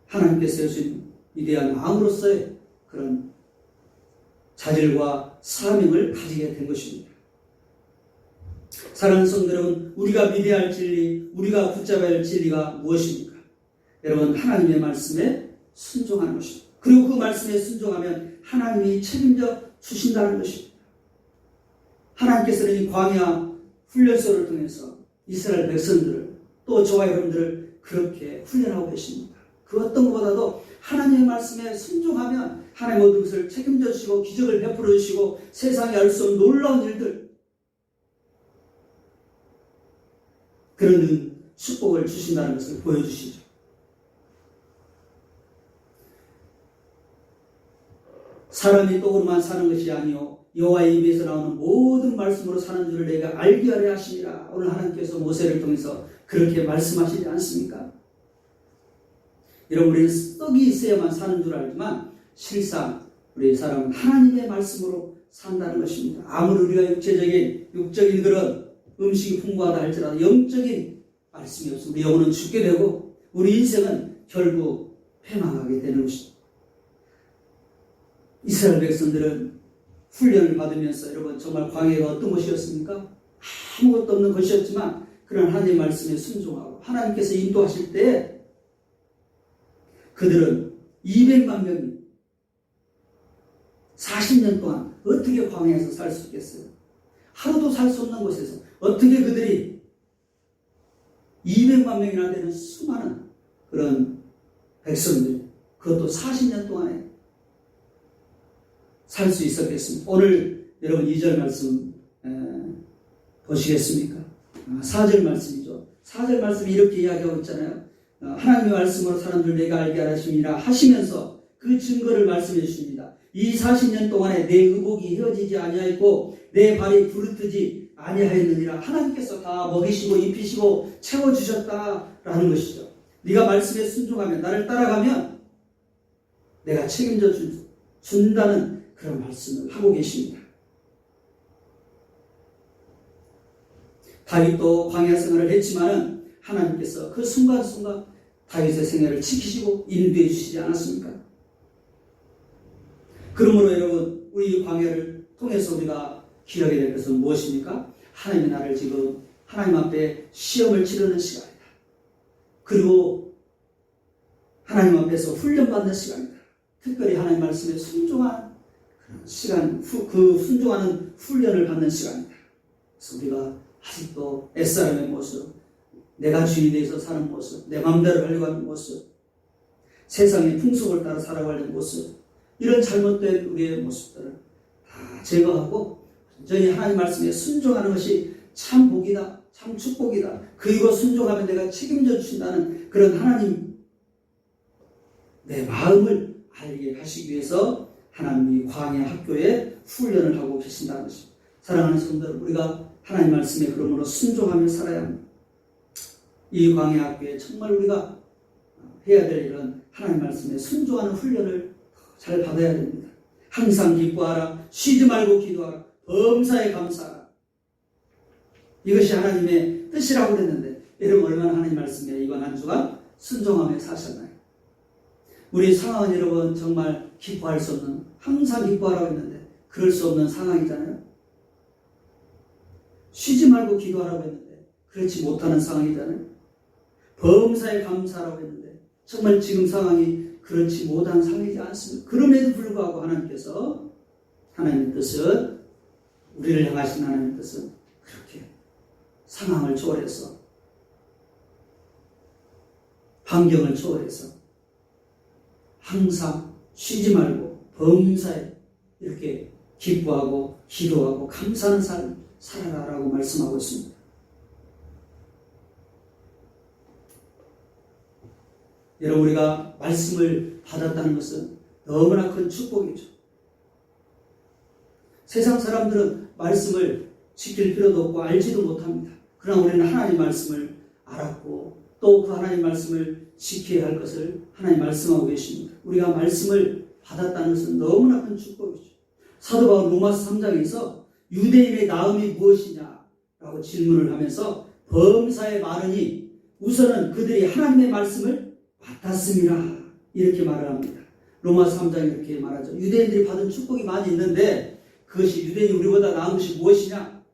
하나님께서 주신 위대한 왕으로서의 그런 자질과 사명을 가지게 된 것입니다. 사랑하는 성도 여러분, 우리가 믿어야 할 진리, 우리가 붙잡아야 할 진리가 무엇입니까? 여러분, 하나님의 말씀에 순종하는 것입니다. 그리고 그 말씀에 순종하면 하나님이 책임져 주신다는 것입니다. 하나님께서는 이 광야 훈련소를 통해서 이스라엘 백성들을 또 저와 여러분들을 그렇게 훈련하고 계십니다. 그 어떤 것보다도 하나님의 말씀에 순종하면 하나님 모든 것을 책임져 주시고 기적을 베풀어 주시고 세상에 알 수 없는 놀라운 일들 그런 축복을 주신다는 것을 보여주시죠. 사람이 떡으로만 사는 것이 아니요 여호와의 입에서 나오는 모든 말씀으로 사는 줄을 내가 알게 하려 하시니라. 오늘 하나님께서 모세를 통해서 그렇게 말씀하시지 않습니까? 여러분 우리는 떡이 있어야만 사는 줄 알지만 실상 우리 사람은 하나님의 말씀으로 산다는 것입니다. 아무리 우리가 육적인 그런 음식이 풍부하다 할지라도 영적인 말씀이 없으면 우리 영혼은 죽게 되고 우리 인생은 결국 패망하게 되는 것입니다. 이스라엘 백성들은 훈련을 받으면서 여러분 정말 광야가 어떤 것이었습니까? 아무것도 없는 것이었지만 그런 하나님의 말씀에 순종하고 하나님께서 인도하실 때 그들은 200만 명이 40년 동안 어떻게 광야에서 살 수 있겠어요? 하루도 살 수 없는 곳에서 어떻게 그들이 200만 명이나 되는 수많은 그런 백성들 그것도 40년 동안에 살 수 있었겠습니까? 오늘 여러분 2절 말씀 보시겠습니까? 4절 말씀이죠. 4절 말씀이 이렇게 이야기하고 있잖아요. 하나님의 말씀으로 사는 줄 내가 알게 하심이라 하시면서 그 증거를 말씀해 주십니다. 이 40년 동안에 내 의복이 헤어지지 아니하였고 내 발이 부르트지 아니하였느니라. 하나님께서 다 먹이시고 입히시고 채워주셨다라는 것이죠. 네가 말씀에 순종하면 나를 따라가면 내가 책임져 준다는 그런 말씀을 하고 계십니다. 다윗도 광야 생활을 했지만은 하나님께서 그 순간순간 다윗의 생애를 지키시고 인도해 주시지 않았습니까? 그러므로 여러분 우리 광야를 통해서 우리가 기억하게 될 것은 무엇입니까? 하나님이 나를 지금 하나님 앞에 시험을 치르는 시간이다. 그리고 하나님 앞에서 훈련받는 시간이다. 특별히 하나님 말씀에 순종한 시간, 그 순종하는 훈련을 받는 시간입니다. 그래서 우리가 아직도 옛사람의 모습, 내가 주인에 대해서 사는 모습, 내 마음대로 하려고 하는 모습, 세상의 풍속을 따라 살아가려는 모습, 이런 잘못된 우리의 모습들을 다 제거하고 완전히 하나님 말씀에 순종하는 것이 참 복이다, 참 축복이다. 그리고 순종하면 내가 책임져 주신다는 그런 하나님, 내 마음을 알게 하시기 위해서 하나님이 광야 학교에 훈련을 하고 계신다는 것입니다. 사랑하는 성도들, 우리가 하나님 말씀에 그러므로 순종하며 살아야 합니다. 이 광야 학교에 정말 우리가 해야 될 일은 하나님 말씀에 순종하는 훈련을 잘 받아야 됩니다. 항상 기뻐하라, 쉬지 말고 기도하라, 범사에 감사하라. 이것이 하나님의 뜻이라고 그랬는데 여러분 얼마나 하나님 말씀에 이번 한 주간 순종하며 사셨나요? 우리 상황은 여러분 정말 기뻐할 수 없는, 항상 기뻐하라고 했는데 그럴 수 없는 상황이잖아요. 쉬지 말고 기도하라고 했는데 그렇지 못하는 상황이잖아요. 범사에 감사하라고 했는데 정말 지금 상황이 그렇지 못한 상황이지 않습니다. 그럼에도 불구하고 하나님께서, 하나님의 뜻은, 우리를 향하신 하나님의 뜻은 그렇게 상황을 초월해서, 환경을 초월해서 항상 쉬지 말고 범사에 이렇게 기뻐하고 기도하고 감사하는 삶 살아라라고 말씀하고 있습니다. 여러분, 우리가 말씀을 받았다는 것은 너무나 큰 축복이죠. 세상 사람들은 말씀을 지킬 필요도 없고 알지도 못합니다. 그러나 우리는 하나님 말씀을 알았고 또 그 하나님 말씀을 지켜야 할 것을 하나님 말씀하고 계십니다. 우리가 말씀을 받았다는 것은 너무나 큰 축복이죠. 사도 바울 로마서 3장에서 유대인의 나음이 무엇이냐라고 질문을 하면서 범사에 말하니 우선은 그들이 하나님의 말씀을 받았습니다. 이렇게 말을 합니다. 로마서 3장에 이렇게 말하죠. 유대인들이 받은 축복이 많이 있는데 그것이 유대인이 우리보다 나은 것이 무엇이냐?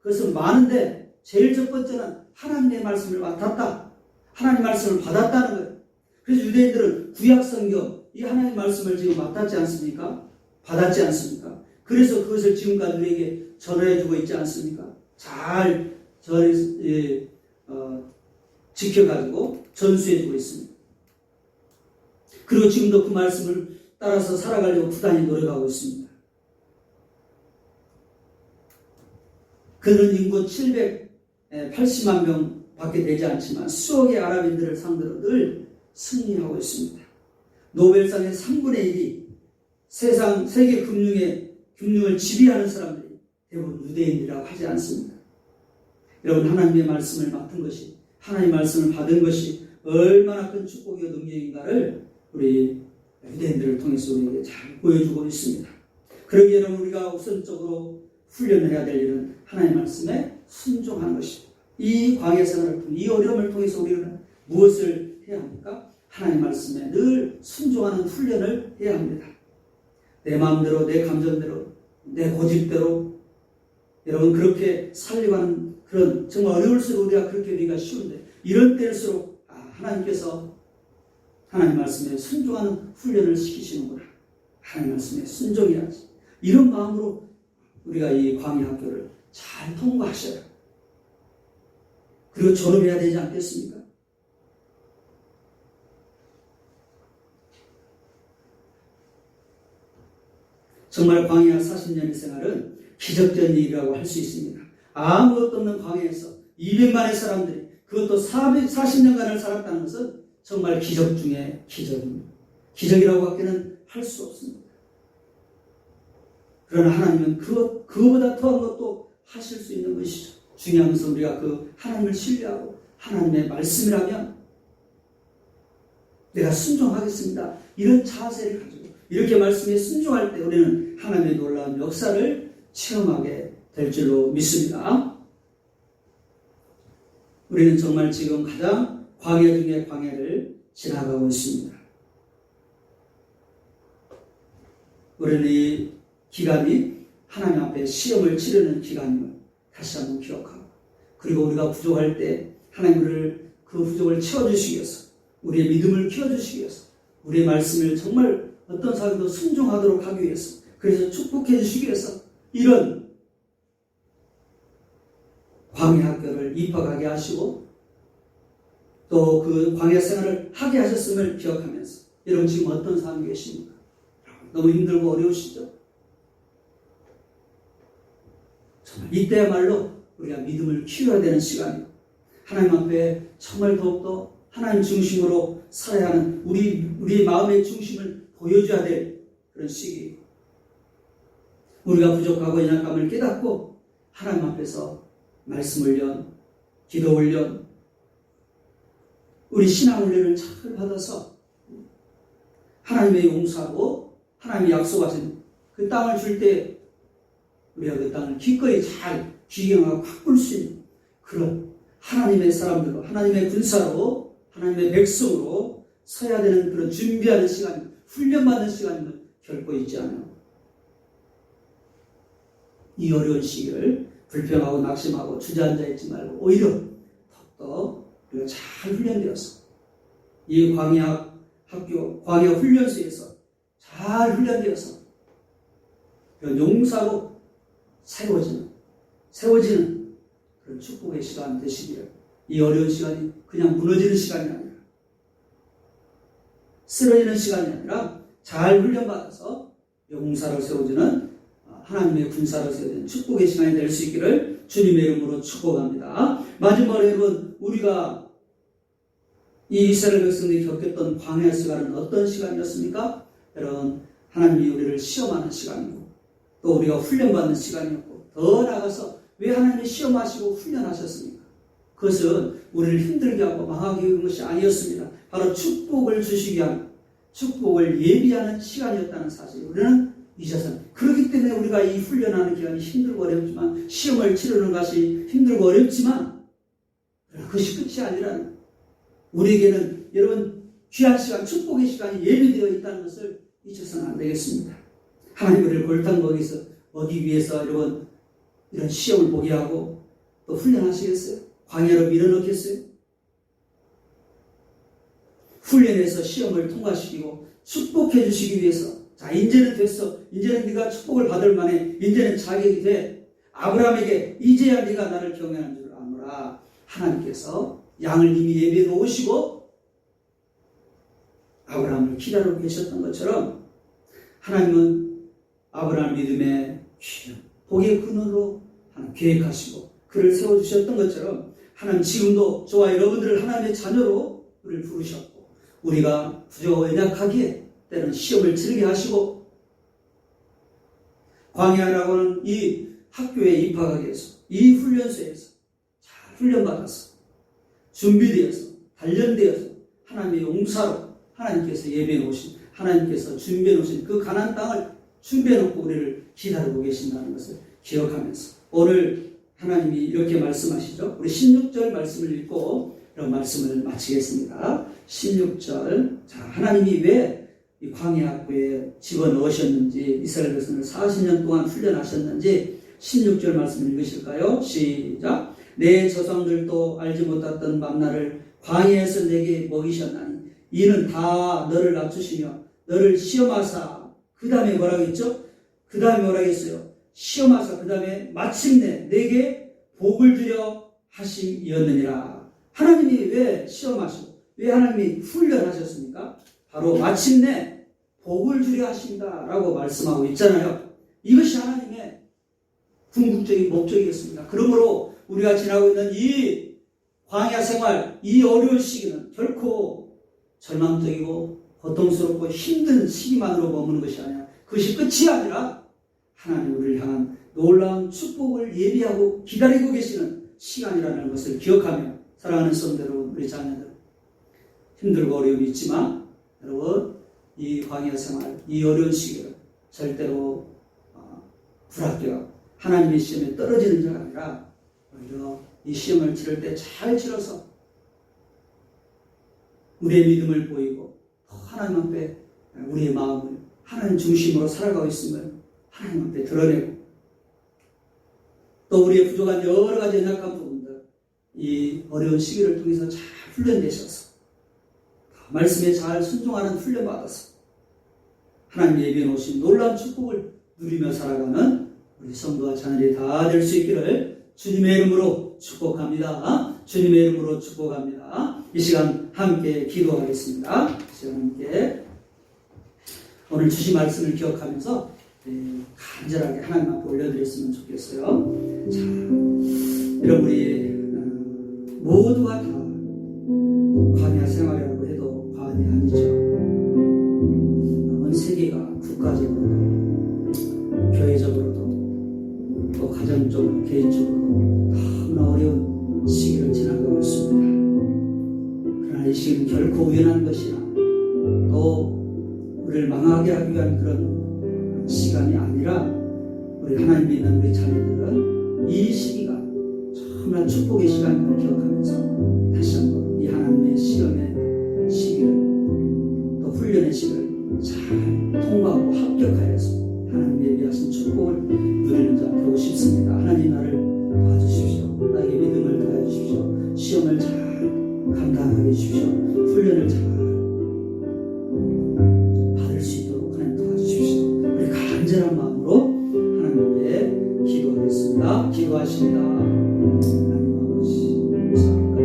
그것은 많은데 제일 첫 번째는 하나님의 말씀을 맡았다. 하나님 말씀을 받았다는 거예요. 그래서 유대인들은 구약 성경, 이 하나님 말씀을 지금 맡았지 않습니까? 받았지 않습니까? 그래서 그것을 지금까지 우리에게 전해주고 있지 않습니까? 잘 지켜가지고 전수해주고 있습니다. 그리고 지금도 그 말씀을 따라서 살아가려고 부단히 노력하고 있습니다. 그는 인구 780만 명 밖에 되지 않지만 수억의 아랍인들을 상대로 늘 승리하고 있습니다. 노벨상의 3분의 1이 세계 금융을 지배하는 사람들이 대부분 유대인이라고 하지 않습니다. 여러분, 하나님의 말씀을 맡은 것이, 하나님의 말씀을 받은 것이 얼마나 큰 축복이고 능력인가를 우리 유대인들을 통해서 우리에게 잘 보여주고 있습니다. 그러기에 여러분, 우리가 우선적으로 훈련해야 될 일은 하나님의 말씀에 순종하는 것입니다. 이 광야 생활을 통해, 이 어려움을 통해서 우리는 무엇을 해야 합니까? 하나님 말씀에 늘 순종하는 훈련을 해야 합니다. 내 마음대로, 내 감정대로, 내 고집대로 여러분 그렇게 살려고 하는 그런 정말 어려울수록 우리가 그렇게 되기가 쉬운데 이런 때일수록 하나님께서 하나님 말씀에 순종하는 훈련을 시키시는구나. 하나님 말씀에 순종해야지. 이런 마음으로 우리가 이 광야 학교를 잘 통과하셔야 그리고 졸업해야 되지 않겠습니까? 정말 광야 40년의 생활은 기적적인 일이라고 할 수 있습니다. 아무것도 없는 광야에서 200만의 사람들이 그것도 40년간을 살았다는 것은 정말 기적 중에 기적입니다. 기적이라고 밖에는 할 수 없습니다. 그러나 하나님은 그거보다 더한 것도 하실 수 있는 것이죠. 중요한 것은 우리가 그 하나님을 신뢰하고 하나님의 말씀이라면 내가 순종하겠습니다. 이런 자세를 가지고 이렇게 말씀에 순종할 때 우리는 하나님의 놀라운 역사를 체험하게 될 줄로 믿습니다. 우리는 정말 지금 가장 광야 중에 광야를 지나가고 있습니다. 우리는 이 기간이 하나님 앞에 시험을 치르는 기간임을 다시 한번 기억하고, 그리고 우리가 부족할 때 하나님 우리를 그 부족을 채워주시기 위해서, 우리의 믿음을 키워주시기 위해서, 우리의 말씀을 정말 어떤 사람도 순종하도록 하기 위해서, 그래서 축복해 주시기 위해서 이런 광야 학교를 입학하게 하시고 또 그 광야 생활을 하게 하셨음을 기억하면서 여러분 지금 어떤 상황에 계십니까? 너무 힘들고 어려우시죠? 정말 이때야말로 우리가 믿음을 키워야 되는 시간이에요. 하나님 앞에 정말 더욱더 하나님 중심으로 살아야 하는 우리 마음의 중심을 보여줘야 될 그런 시기예요. 우리가 부족하고 연약함을 깨닫고 하나님 앞에서 말씀 훈련, 기도 훈련, 우리 신앙 훈련을 잘 받아서 하나님의 용서하고 하나님이 약속하신 그 땅을 줄 때 우리가 그 땅을 기꺼이 잘 기경하고 가꿀 수 있는 그런 하나님의 사람들로, 하나님의 군사로, 하나님의 백성으로 서야 되는 그런 준비하는 시간, 훈련받는 시간은 결코 있지 않아요. 이 어려운 시기를 불평하고 낙심하고 주저앉아 있지 말고 오히려 더욱더 우리가 잘 훈련되어서 이 광야 학교, 광야 훈련소에서 잘 훈련되어서 그런 용사로 세워지는 그런 축복의 시간 되시기를, 이 어려운 시간이 그냥 무너지는 시간이 아니라 쓰러지는 시간이 아니라 잘 훈련받아서 용사로 세워지는 하나님의 군사로 세워지는 축복의 시간이 될 수 있기를 주님의 이름으로 축복합니다. 마지막으로 여러분, 우리가 이 이스라엘 백성들이 겪었던 광야 시간은 어떤 시간이었습니까? 여러분, 하나님이 우리를 시험하는 시간이고 또 우리가 훈련받는 시간이었고, 더 나아가서 왜 하나님이 시험하시고 훈련하셨습니까? 그것은 우리를 힘들게 하고 망하게 하는 것이 아니었습니다. 바로 축복을 주시기 위한, 축복을 예비하는 시간이었다는 사실을 우리는 잊어서, 그렇기 때문에 우리가 이 훈련하는 기간이 힘들고 어렵지만, 시험을 치르는 것이 힘들고 어렵지만 그것이 끝이 아니라는, 우리에게는 여러분 귀한 시간, 축복의 시간이 예비되어 있다는 것을 잊어서는 안 되겠습니다. 하나님 우리를 골탕 먹이서 어디 위해서 여러분 이런 시험을 보게 하고 또 훈련하시겠어요? 광야로 밀어넣겠어요? 훈련해서 시험을 통과시키고 축복해 주시기 위해서, 자 이제는 됐어, 이제는 네가 축복을 받을 만해, 이제는 자격이 돼, 아브라함에게 이제야 네가 나를 경외하는 줄 아노라. 하나님께서 양을 이미 예비해 놓으시고 아브라함을 기다리고 계셨던 것처럼, 하나님은 아브라함 믿음의 복의 근원으로 하나님 계획하시고 그를 세워주셨던 것처럼, 하나님 지금도 저와 여러분들을 하나님의 자녀로 우리를 부르셨고, 우리가 부족하고 연약하기에 때는 시험을 치르게 하시고, 광야라고 하는 이 학교에 입학하기 위해서, 이 훈련소에서 잘 훈련받아서 준비되어서 단련되어서 하나님의 용사로 하나님께서 예배해 놓으신, 하나님께서 준비해 놓으신 그 가나안 땅을 준비해 놓고 우리를 기다리고 계신다는 것을 기억하면서, 오늘 하나님이 이렇게 말씀하시죠. 우리 16절 말씀을 읽고 이런 말씀을 마치겠습니다. 16절. 자, 하나님이 왜 이 광야학교에 집어넣으셨는지, 이스라엘 백성을 40년 동안 훈련하셨는지 16절 말씀 읽으실까요? 시작. 내 조상들도 알지 못했던 만나를 광야에서 내게 먹이셨나니 이는 다 너를 낮추시며 너를 시험하사, 그 다음에 뭐라고 했죠? 그 다음에 뭐라고 했어요? 시험하사 그 다음에 마침내 내게 복을 주려 하심이었느니라. 하나님이 왜 시험하시고 왜 하나님이 훈련하셨습니까? 바로 마침내 복을 주려 하신다 라고 말씀하고 있잖아요. 이것이 하나님의 궁극적인 목적이겠습니다. 그러므로 우리가 지나고 있는 이 광야 생활, 이 어려운 시기는 결코 절망적이고 고통스럽고 힘든 시기만으로 머무는 것이 아니라, 그것이 끝이 아니라 하나님 우리를 향한 놀라운 축복을 예비하고 기다리고 계시는 시간이라는 것을 기억하며, 사랑하는 성도 여러분, 우리 자녀들 힘들고 어려움이 있지만 여러분 이 광야 생활, 이 어려운 시기를 절대로 불합격, 하나님의 시험에 떨어지는 자가 아니라 오히려 이 시험을 치를 때 잘 치러서 우리의 믿음을 보이고 하나님 앞에 우리의 마음을 하나님 중심으로 살아가고 있음을 하나님 앞에 드러내고, 또 우리의 부족한 여러 가지 연약한 부분들 이 어려운 시기를 통해서 잘 훈련되셔서 말씀에 잘 순종하는 훈련받아서 하나님 예비해 놓으신 놀라운 축복을 누리며 살아가는 우리 성도와 자녀들이 다 될 수 있기를 주님의 이름으로 축복합니다. 주님의 이름으로 축복합니다. 이 시간 함께 기도하겠습니다. 이 시간 함께 오늘 주신 말씀을 기억하면서 간절하게 하나님 앞에 올려드렸으면 좋겠어요. 자, 이런 우리 모두가 다 광야 생활이라고 해도 과언이 아니죠. 온 세계가 국가적으로도 교회적으로도 또 가정적으로 개인적으로 너무나 어려운 시기를 지나가고 있습니다. 그러나 이 시기는 결코 우연한 것이나 또 우리를 망하게 하기 위한 그런 시간이 아니라 우리 하나님 믿는 우리 자녀들은 이 시기가 정말 축복의 시간임을 기억하면서 다시 한번 이 하나님의 시험의 시기를 또 훈련의 시기를 잘 통과하고 합격하여서 하나님의 예비하신 축복을 누리는 자 되고 싶습니다. 하나님 나를 도와주십시오. 나에게 믿음을 더해 주십시오. 시험을 잘 감당하게 해주십시오. 훈련을 잘 받을 수 있도록 하나님 도와주십시오. 우리 간절한 마음으로 하나님 앞에 기도하겠습니다. 기도하십니다. 하나님 아버지 감사합니다.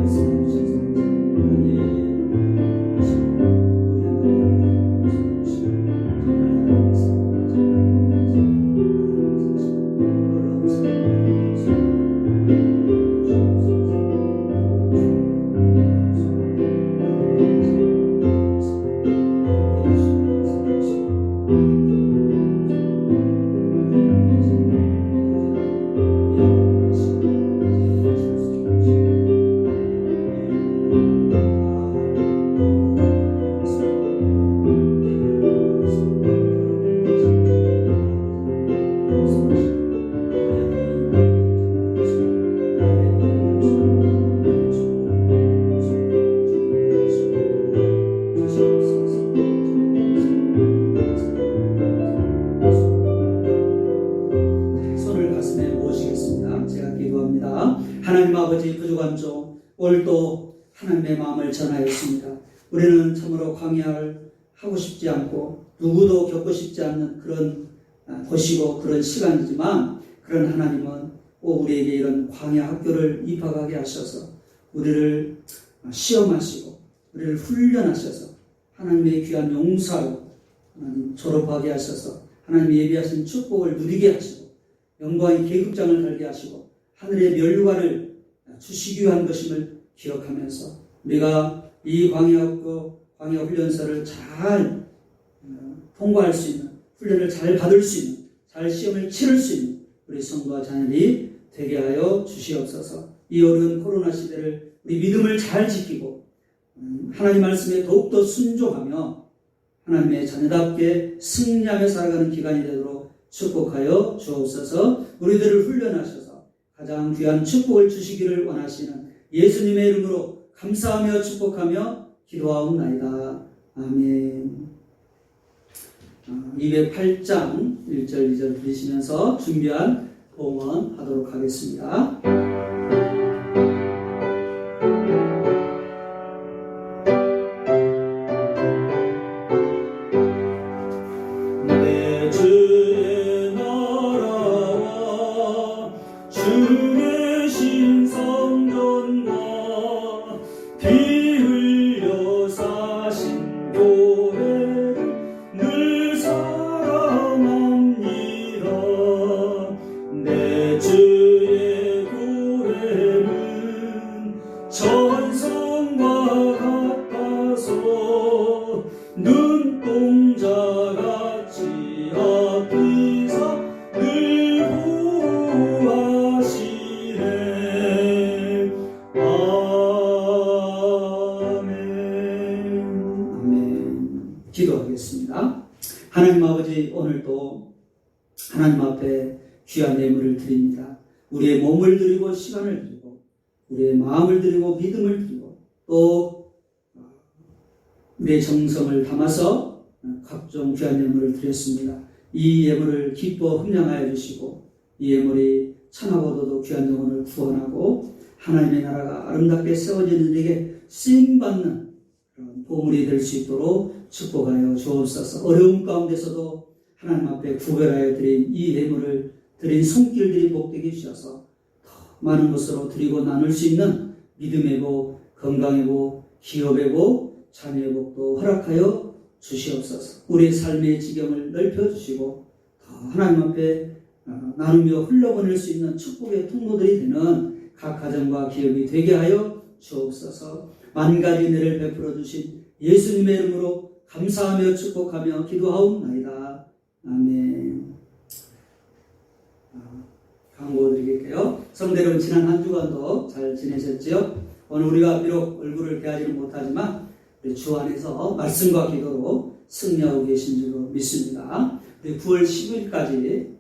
말씀해 주셔서 하나님 아버지 부족한 종 오늘도 하나님의 마음을 전하였습니다. 우리는 참으로 광야를 하고 싶지 않고 누구도 겪고 싶지 않는 그런 곳이고 그런 시간이지만 그런 하나님은 꼭 우리에게 이런 광야 학교를 입학하게 하셔서 우리를 시험하시고 우리를 훈련하셔서 하나님의 귀한 용사로 하나님 졸업하게 하셔서 하나님이 예비하신 축복을 누리게 하시고 영광의 계급장을 달게 하시고 하늘의 멸류관을 주시기 위한 것임을 기억하면서 우리가 이 광야 훈련소를 잘 통과할 수 있는 훈련을 잘 받을 수 있는 잘 시험을 치를 수 있는 우리 성도와 자녀들이 되게 하여 주시옵소서. 이 어려운 코로나 시대를 우리 믿음을 잘 지키고 하나님 말씀에 더욱더 순종하며 하나님의 자녀답게 승리하며 살아가는 기간이 되도록 축복하여 주옵소서. 우리들을 훈련하셔서 가장 귀한 축복을 주시기를 원하시는 예수님의 이름으로 감사하며 축복하며 기도하옵나이다. 아멘. 208장 1절 2절 들으시면서 준비한 봉헌하도록 하겠습니다. 기도하겠습니다. 하나님 아버지, 오늘도 하나님 앞에 귀한 예물을 드립니다. 우리의 몸을 드리고 시간을 드리고 우리의 마음을 드리고 믿음을 드리고 또 우리의 정성을 담아서 각종 귀한 예물을 드렸습니다. 이 예물을 기뻐 흠량하여 주시고 이 예물이 천하고도도 귀한 영혼을 구원하고 하나님의 나라가 아름답게 세워지는 데에 쓰임받는 그런 보물이 될 수 있도록 축복하여 주옵소서. 어려움 가운데서도 하나님 앞에 구별하여 드린 이 예물을 드린 손길들이 복되게 주셔서 더 많은 것으로 드리고 나눌 수 있는 믿음의 복, 건강의 복, 기업의 복, 자녀의 복도 허락하여 주시옵소서. 우리의 삶의 지경을 넓혀주시고 더 하나님 앞에 나누며 흘러보낼 수 있는 축복의 통로들이 되는 각 가정과 기업이 되게 하여 주옵소서. 만가지 은혜를 베풀어 주신 예수님의 이름으로 감사하며 축복하며 기도하옵나이다. 아멘. 광고 드리겠게요. 성도 여러분, 지난 한 주간도 잘 지내셨지요? 오늘 우리가 비록 얼굴을 대하지는 못하지만 주 안에서 말씀과 기도로 승리하고 계신 줄로 믿습니다. 9월 10일까지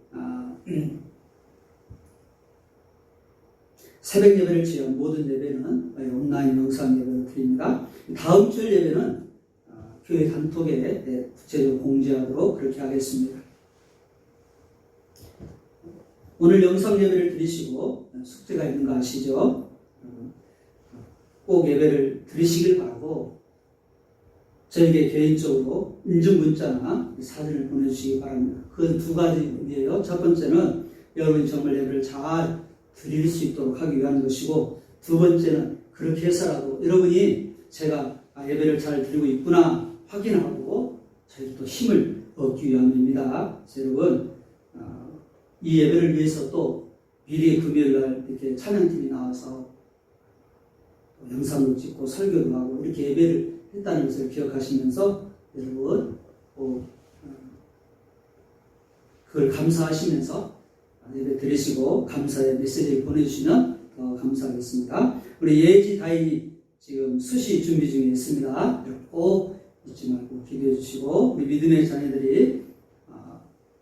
새벽 예배를 취한 모든 예배는 온라인 영상 예배를 드립니다. 다음 주 예배는 교회 단톡에 구체적으로 공지하도록 그렇게 하겠습니다. 오늘 영상 예배를 드리시고 숙제가 있는 거 아시죠? 꼭 예배를 드리시길 바라고 저에게 개인적으로 인증 문자나 사진을 보내주시기 바랍니다. 그건 두 가지 의미예요. 첫 번째는 여러분이 정말 예배를 잘 드릴 수 있도록 하기 위한 것이고, 두 번째는 그렇게 해서라도 여러분이 제가 예배를 잘 드리고 있구나 확인하고 저희도 또 힘을 얻기 위함입니다. 여러분, 이 예배를 위해서 또 미리 금요일날 이렇게 찬양팀이 나와서 영상도 찍고 설교도 하고 이렇게 예배를 했다는 것을 기억하시면서 여러분 그걸 감사하시면서 예배 드리시고 감사의 메시지를 보내주시면 더 감사하겠습니다. 우리 예지 다인이 지금 수시 준비 중에 있습니다. 꼭 잊지 말고 기도해 주시고, 우리 믿음의 자녀들이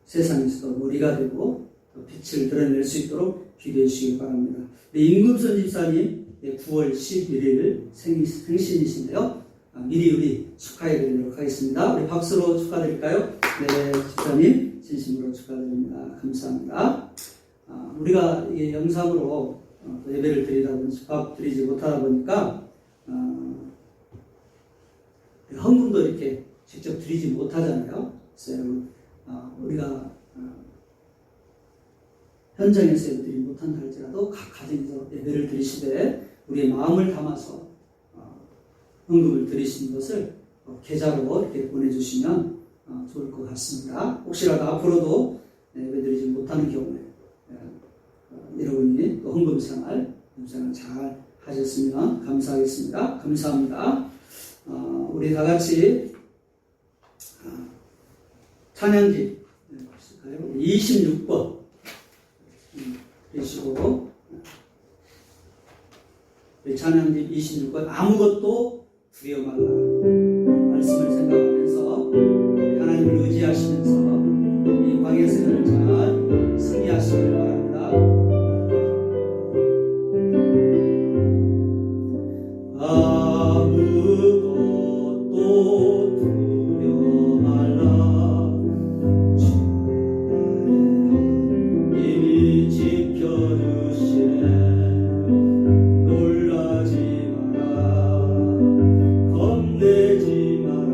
세상에서도 머리가 되고 빛을 드러낼 수 있도록 기도해 주시기 바랍니다. 임금선 집사님 9월 11일 생신이신데요. 미리 우리 축하해 드리도록 하겠습니다. 우리 박수로 축하드릴까요? 네, 집사님 진심으로 축하드립니다. 감사합니다. 우리가 이 영상으로 예배를 드리다 보니 밥 드리지 못하다 보니까 헌금도 이렇게 직접 드리지 못하잖아요. 그래서 여러분, 우리가 현장에서 예배 드리지 못한다 할지라도 각 가정에서 예배를 드리시되 우리의 마음을 담아서 헌금을 드리시는 것을 계좌로 이렇게 보내주시면 좋을 것 같습니다. 혹시라도 앞으로도 예배 드리지 못하는 경우에 여러분이 또 헌금 생활 잘 하셨으면 감사하겠습니다. 감사합니다. 우리 다 같이 찬양지 26번 그러시고, 찬양지 26번 아무것도 두려워 말라 말씀을 생각하면서 하나님을 의지하시면서 이 광야 생활을 잘 승리하시길 바랍니다. 아무것도 두려워 말라 주 이미 지켜주시네 놀라지 마라 겁내지 마라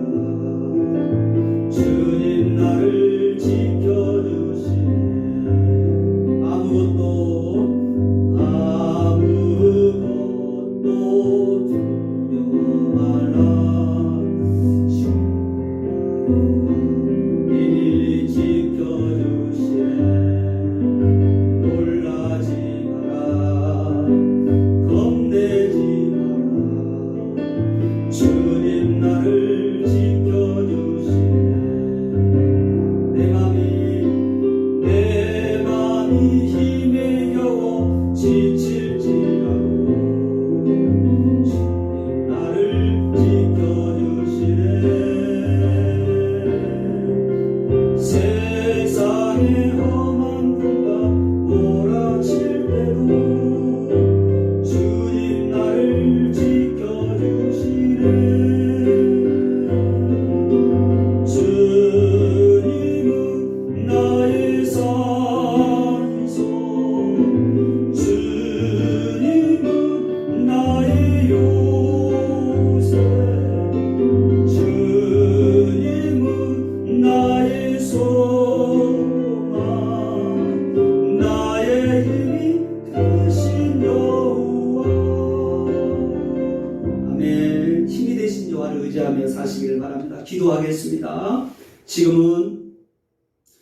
기도하겠습니다. 지금은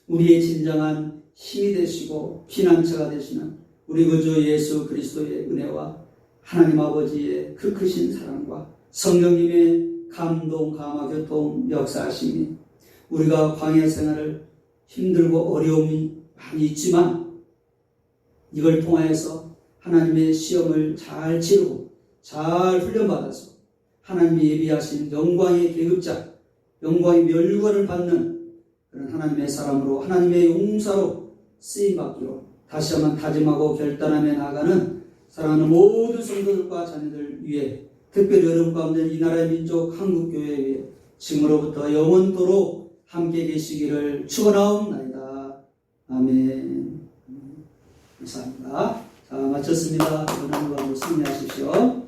우리의 진정한 힘이 되시고 피난처가 되시는 우리 구주 예수 그리스도의 은혜와 하나님 아버지의 그 크신 사랑과 성령님의 감동, 감화, 교통, 역사하심이 우리가 광야 생활을 힘들고 어려움이 많이 있지만 이걸 통하여서 하나님의 시험을 잘 치르고 잘 훈련받아서 하나님이 예비하신 영광의 계급자, 영광의 멸류관을 받는 그런 하나님의 사람으로 하나님의 용사로 쓰임받기로 다시 한번 다짐하고 결단하며 나아가는 사랑하는 모든 성도들과 자녀들 위해 특별히 여러분 가운데 이 나라의 민족 한국교회 위해 지금으로부터 영원토록 함께 계시기를 축원하옵나이다. 아멘. 감사합니다. 자, 마쳤습니다. 오늘 하루 승리하십시오.